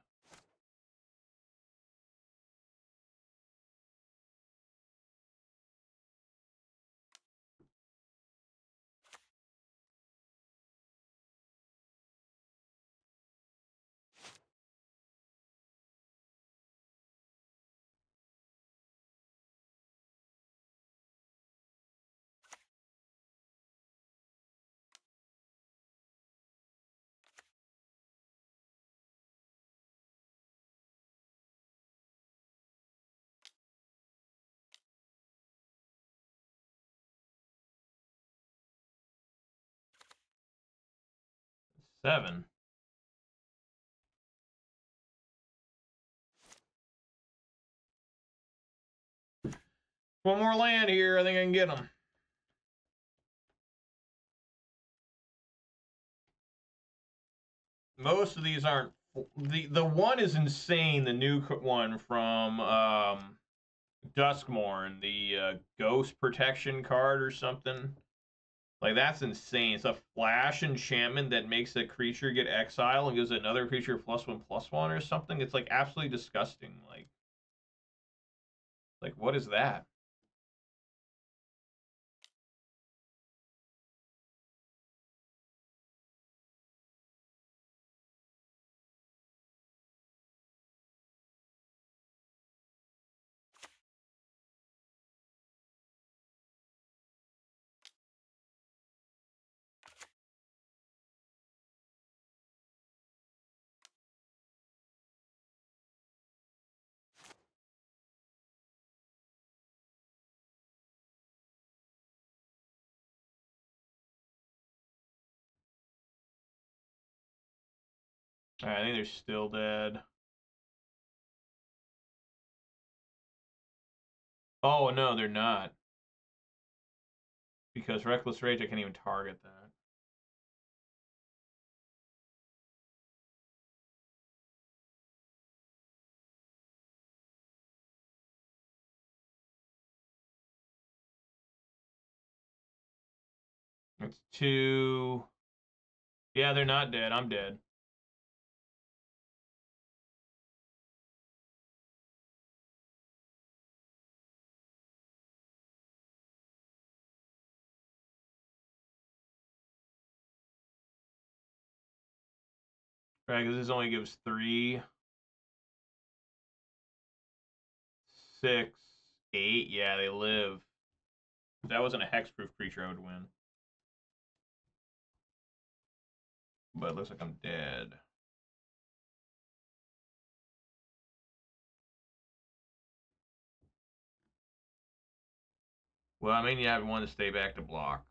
Seven. One more land here. I think I can get them. Most of these aren't. The one is insane. The new one from Duskmourn, the Ghost Protection card or something. Like, that's insane. It's a flash enchantment that makes a creature get exile and gives another creature +1/+1 or something. It's like absolutely disgusting. Like what is that? Right, I think they're still dead. Oh no, they're not. Because Reckless Rage, I can't even target that. It's 2. Yeah, they're not dead. I'm dead. Right, because this only gives 3, 6, 8. Yeah, they live. If that wasn't a hexproof creature, I would win. But it looks like I'm dead. Well, I mean, you have one to stay back to block.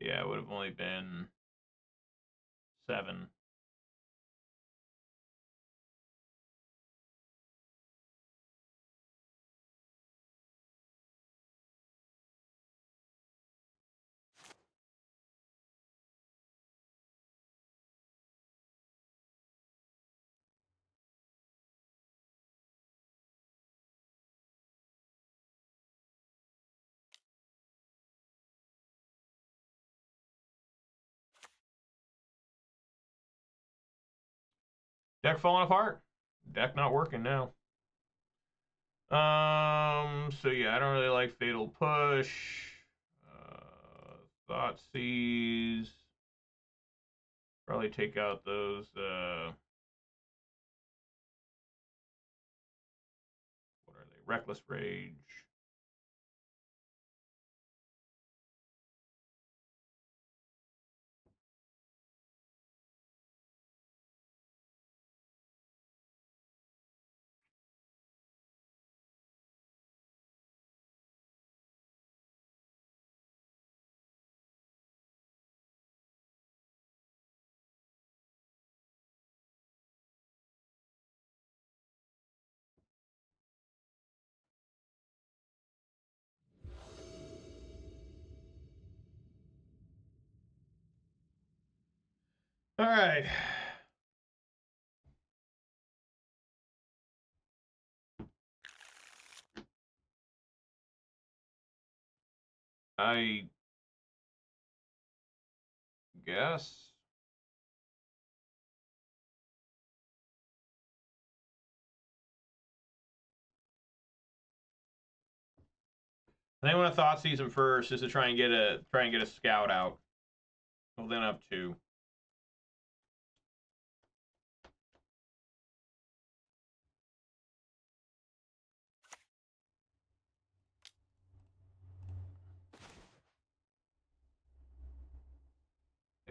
Yeah, it would have only been 7. Deck falling apart. Deck not working now. So yeah, I don't really like Fatal Push. Thoughtseize. Probably take out those, what are they? Reckless Rage. All right. I guess. I think I want to Thoughtseize him first, just to try and get a scout out. Well, then up 2.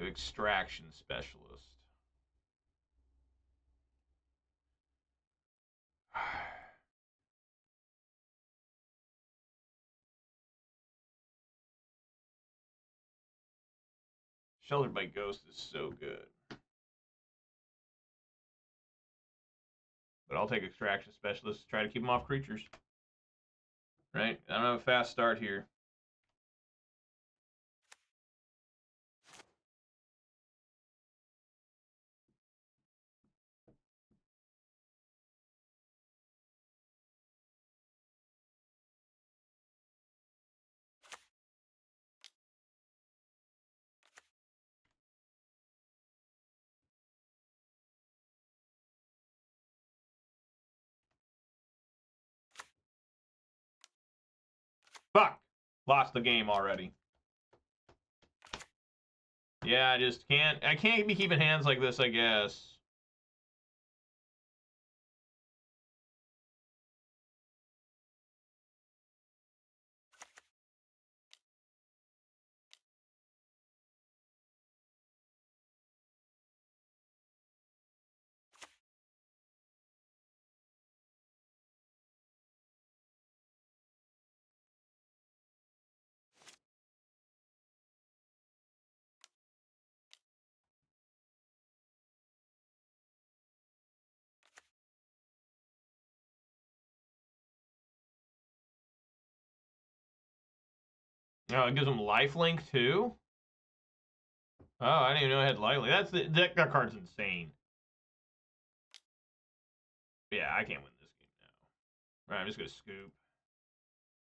Extraction Specialist. Sheltered by Ghost is so good. But I'll take Extraction Specialist to try to keep them off creatures. Right? I don't have a fast start here. Fuck! Lost the game already. Yeah, I can't be keeping hands like this, I guess. Oh, it gives them lifelink too? Oh, I didn't even know it had lifelink. That card's insane. Yeah, I can't win this game now. Alright, I'm just gonna scoop.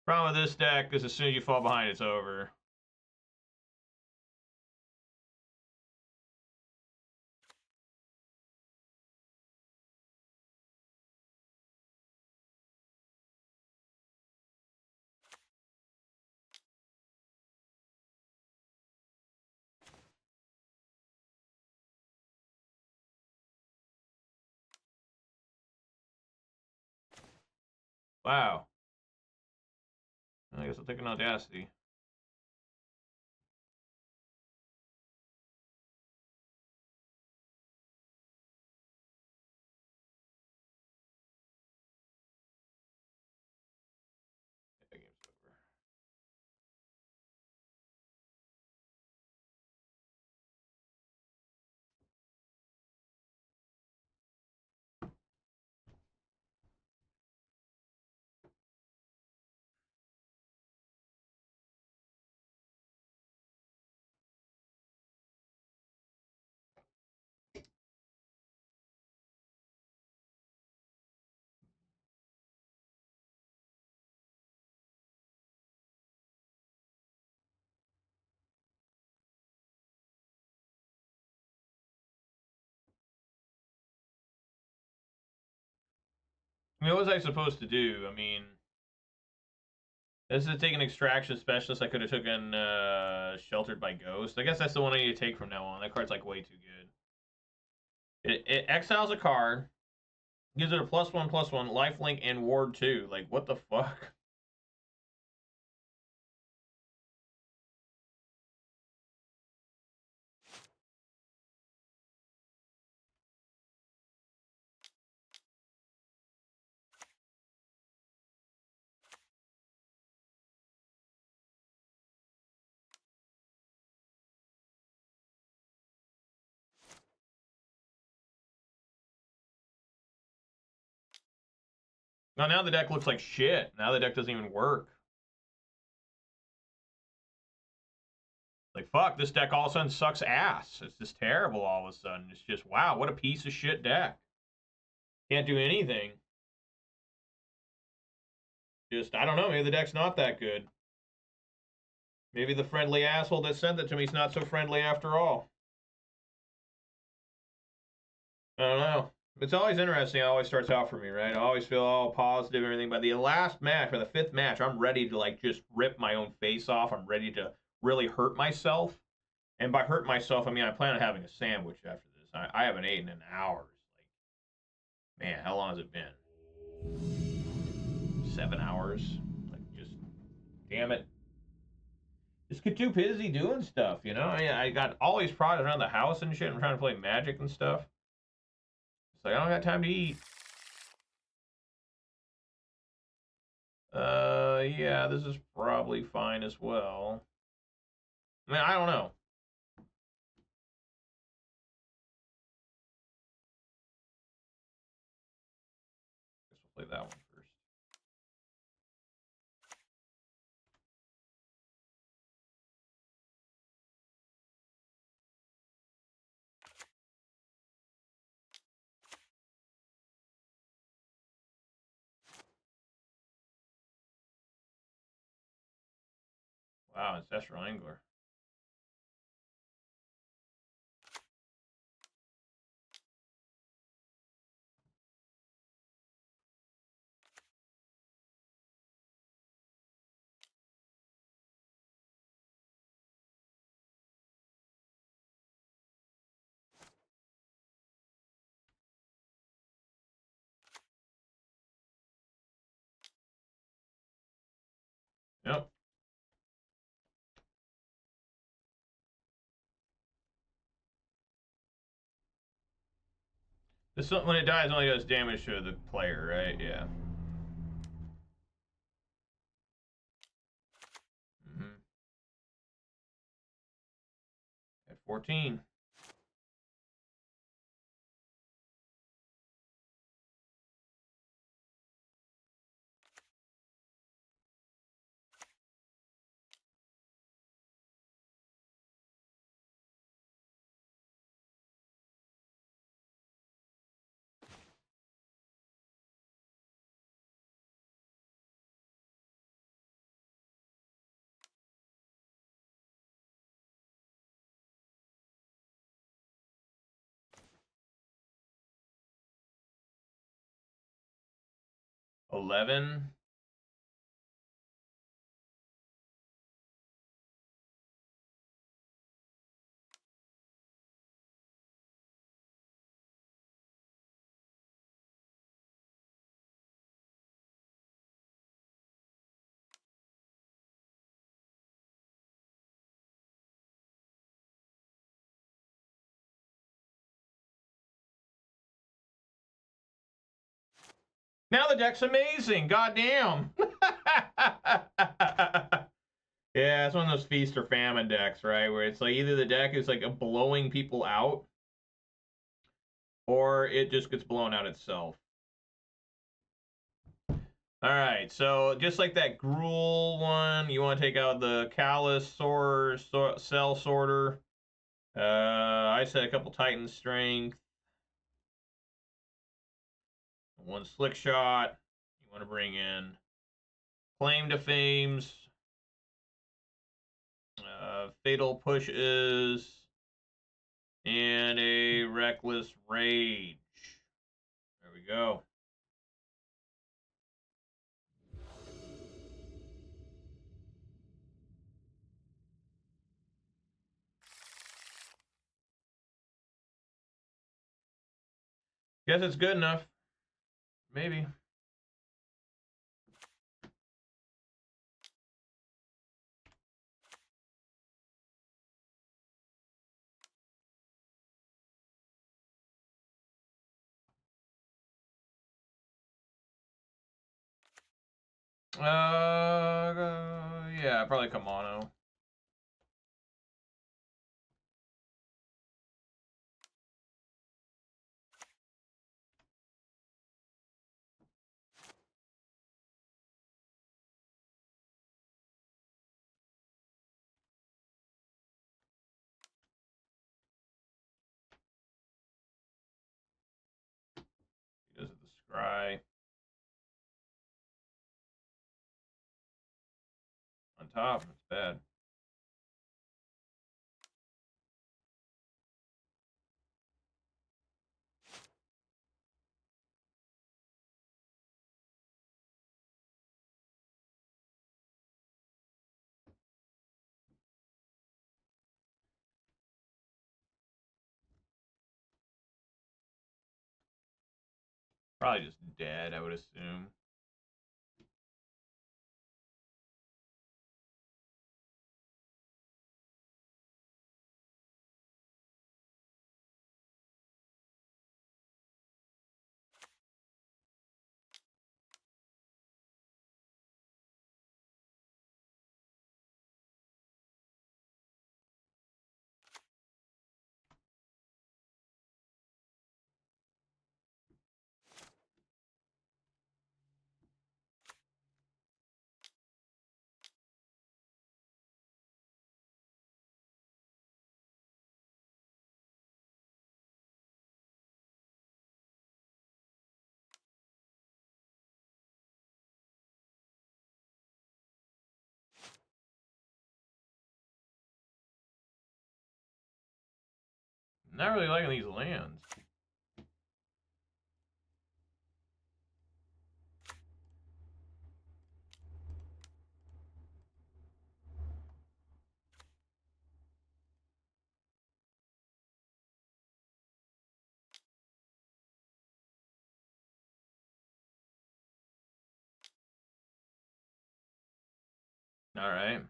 Problem with this deck is as soon as you fall behind, it's over. Wow. I guess I'll take an Audacity. That game's over. I mean, what was I supposed to do? I mean, this is taking Extraction Specialist. I could have taken Sheltered by Ghost. I guess that's the one I need to take from now on. That card's like way too good. It exiles a card, gives it a +1/+1, lifelink, and ward 2. Like, what the fuck? Now the deck looks like shit. Now the deck doesn't even work. Like, fuck, this deck all of a sudden sucks ass. It's just terrible all of a sudden. It's just, wow, what a piece of shit deck. Can't do anything. Just, I don't know, maybe the deck's not that good. Maybe the friendly asshole that sent it to me is not so friendly after all. I don't know. It's always interesting. It always starts out for me, right? I always feel all positive and everything. By the last match, by the 5th match, I'm ready to, like, just rip my own face off. I'm ready to really hurt myself. And by hurt myself, I mean I plan on having a sandwich after this. I haven't eaten in hours. Like, man, how long has it been? 7 hours? Like, just, damn it. Just get too busy doing stuff, you know? I got all these projects around the house and shit. I'm trying to play Magic and stuff. It's like, I don't got time to eat. Yeah, this is probably fine as well. I mean, I don't know. Guess we'll play that one first. Wow, Ancestral Anger. Yep. This, when it dies, only does damage to the player, right? Yeah. At 14. $11. Now the deck's amazing. Goddamn. Yeah, it's one of those feast or famine decks, right? Where it's like either the deck is like blowing people out, or it just gets blown out itself. All right, so just like that Gruul one, you want to take out the Callous Sell-Sword. I said a couple Titan Strength. One Slickshot. You want to bring in Claim to Fames. Fatal Pushes. And a Reckless Rage. There we go. Guess it's good enough. Maybe. Yeah, probably Kumano. He does it the scry. On top, it's bad. Probably just dead, I would assume. Not really liking these lands. All right.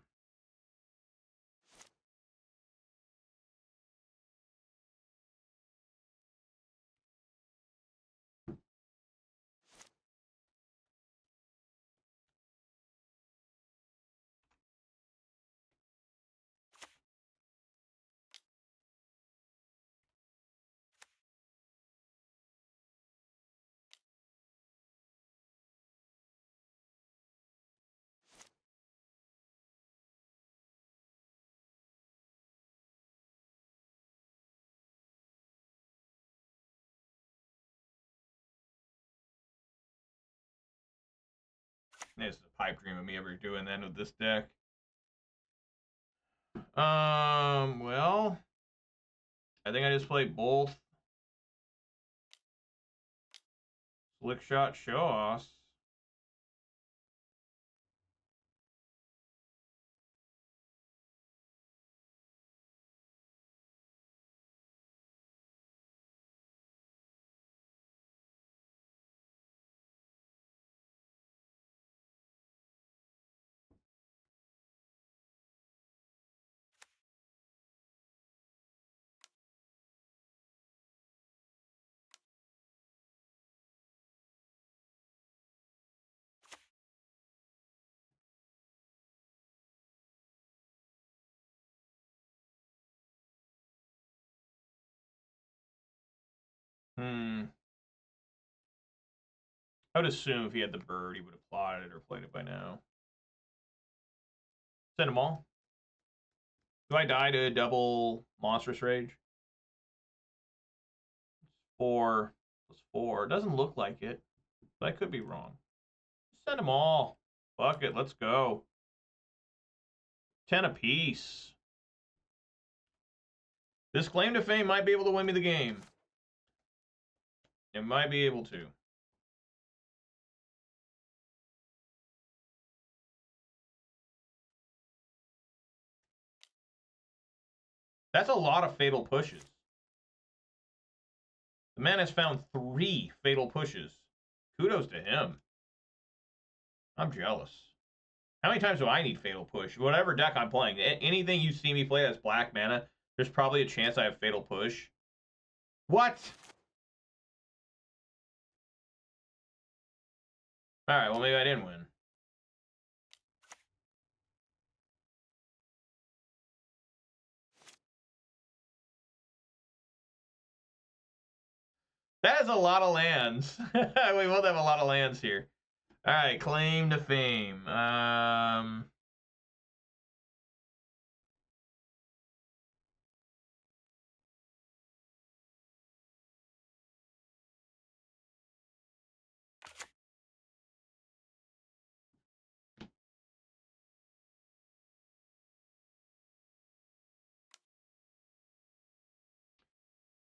This is a pipe dream of me ever doing that with this deck. Well, I think I just played both Slickshot Show-Offs. I would assume if he had the bird, he would have plotted it or played it by now. Send them all. Do I die to double Monstrous Rage? 4 plus 4. Doesn't look like it, but I could be wrong. Send them all. Fuck it, let's go. 10 apiece. This claim to fame might be able to win me the game. It might be able to. That's a lot of fatal pushes. The man has found 3 fatal pushes. Kudos to him. I'm jealous. How many times do I need fatal push? Whatever deck I'm playing, anything you see me play that's black mana, there's probably a chance I have fatal push. What? Alright, well maybe I didn't win. That is a lot of lands. We both have a lot of lands here. Alright, claim to fame.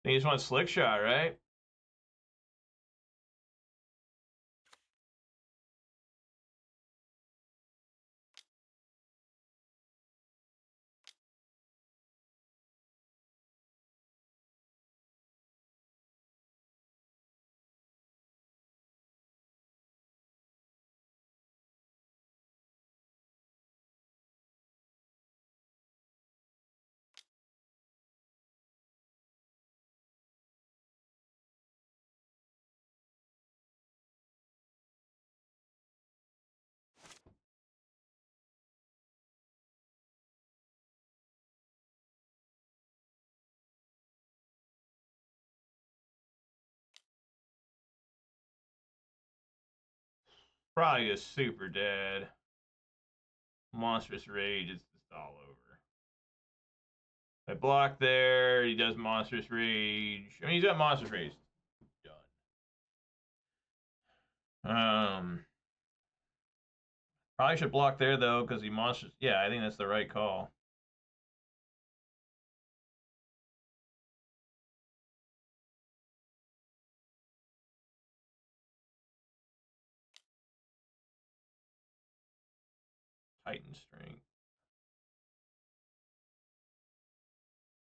You just want Slickshot, right? Probably just super dead. Monstrous Rage, it's just all over. I block there, he does Monstrous Rage. I mean, he's got Monstrous Rage. Done. Probably should block there, though, because he monsters. Yeah, I think that's the right call. Titan Strength.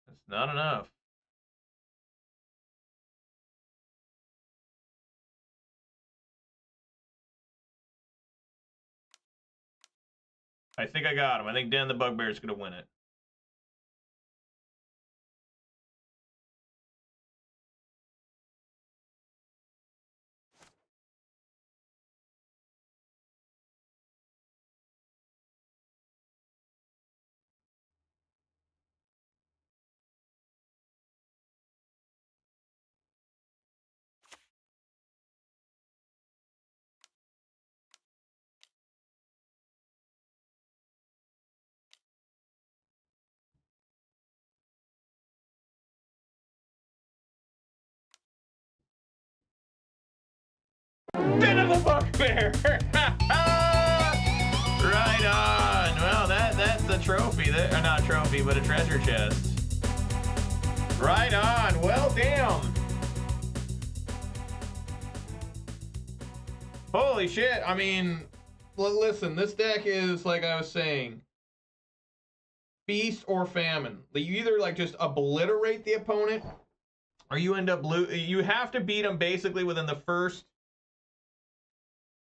That's not enough. I think I got him. I think Dan the Bugbear is going to win it. Dan the Bugbear! Right on! Well, that's a trophy. Or not a trophy, but a treasure chest. Right on! Well, damn! Holy shit! I mean, listen, this deck is, like I was saying, feast or famine. You either, like, just obliterate the opponent, or you end up you have to beat them basically within the first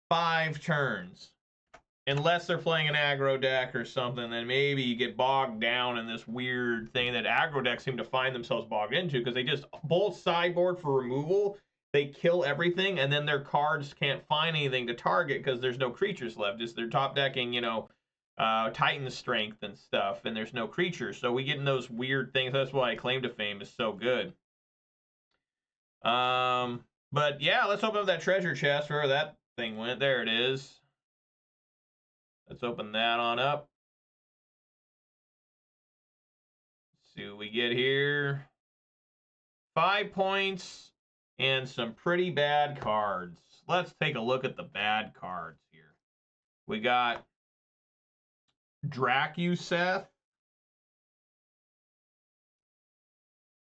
5 turns. Unless they're playing an aggro deck or something, then maybe you get bogged down in this weird thing that aggro decks seem to find themselves bogged into, because they just bolt sideboard for removal, they kill everything, and then their cards can't find anything to target because there's no creatures left. Just they're top decking, you know, Titan Strength and stuff, and there's no creatures. So we get in those weird things. That's why Claim to Fame is so good. But yeah, let's open up that treasure chest where that thing went. There it is. Let's open that on up. Let's see what we get here. 5 points and some pretty bad cards. Let's take a look at the bad cards here. We got Dracuseth,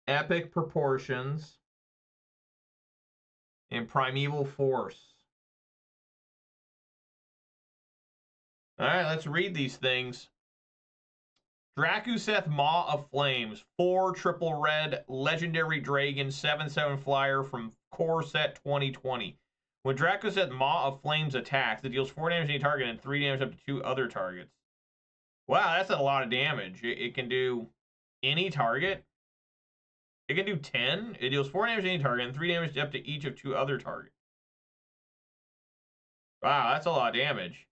Epic Proportions, and Primeval Force. All right, let's read these things. Drakuseth Maw of Flames, 4 triple red, legendary dragon, 7/7 flyer from core set 2020. When Drakuseth Maw of Flames attacks, it deals 4 damage to any target and 3 damage up to 2 other targets. Wow, that's a lot of damage. It can do any target. It can do 10. It deals 4 damage to any target and 3 damage up to each of 2 other targets. Wow, that's a lot of damage.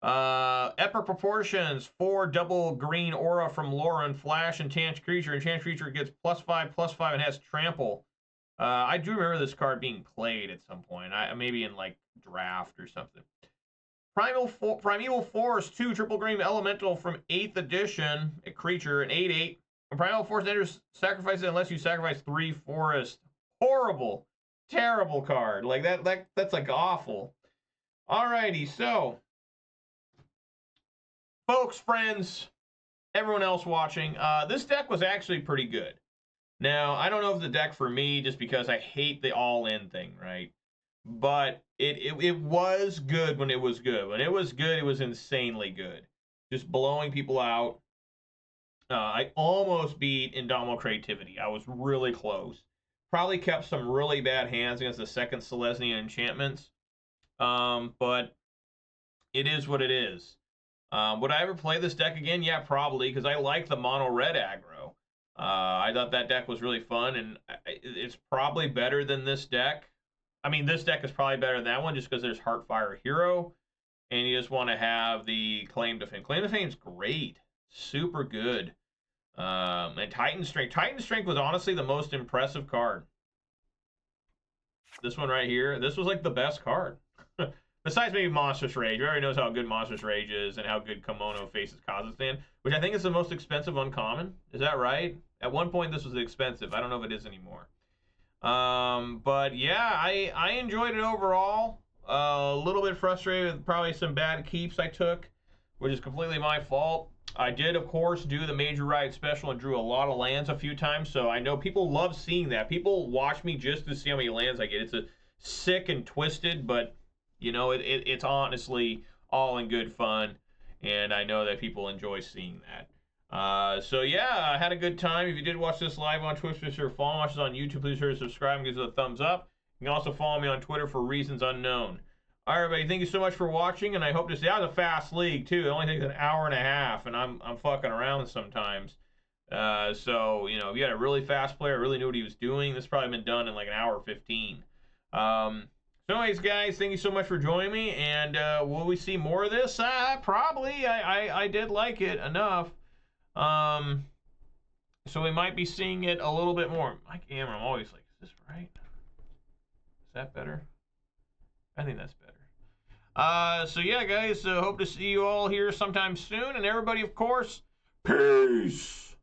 Epic Proportions, 4 double green aura from Lauren, flash, enchanted creature. Enchanted creature gets +5/+5 and has trample. I do remember this card being played at some point. Maybe in like draft or something. Primeval Force, 2 triple green elemental from 8th edition, a creature, an 8/8. When Primeval Force enters, sacrifice it unless you sacrifice 3 forest. Horrible, terrible card. Like that's like awful. Alrighty, so folks, friends, everyone else watching, this deck was actually pretty good. Now, I don't know if the deck for me, just because I hate the all-in thing, right? But it was good when it was good. When it was good, it was insanely good. Just blowing people out. I almost beat Indomitable Creativity. I was really close. Probably kept some really bad hands against the second Selesnya Enchantments. But it is what it is. Would I ever play this deck again? Yeah, probably, because I like the mono red aggro. I thought that deck was really fun, and it's probably better than this deck. I mean, this deck is probably better than that one just because there's Heartfire Hero, and you just want to have the Claim to Fame. Claim to Fame's great. Super good. And Titan Strength. Titan Strength was honestly the most impressive card. This one right here, this was like the best card. Besides maybe Monstrous Rage. Everybody knows how good Monstrous Rage is and how good Kumano faces Kakkazan, which I think is the most expensive uncommon. Is that right? At one point, this was expensive. I don't know if it is anymore. But yeah, I enjoyed it overall. A little bit frustrated with probably some bad keeps I took, which is completely my fault. I did, of course, do the Major Riot Special and drew a lot of lands a few times, so I know people love seeing that. People watch me just to see how many lands I get. It's a sick and twisted, but you know, it's honestly all in good fun, and I know that people enjoy seeing that. So yeah, I had a good time. If you did watch this live on Twitch, please follow. Watch this on YouTube, please hit subscribe and give us a thumbs up. You can also follow me on Twitter for reasons unknown. All right, everybody, thank you so much for watching, and I hope to see. That was a fast league too. It only takes an hour and a half, and I'm fucking around sometimes. So you know, if you had a really fast player, really knew what he was doing, this probably been done in like an hour 15. So anyways, guys, thank you so much for joining me, and will we see more of this? Probably. I did like it enough. So we might be seeing it a little bit more. My camera, I'm always like, is this right? Is that better? I think that's better. So yeah, guys, hope to see you all here sometime soon, and everybody, of course, peace!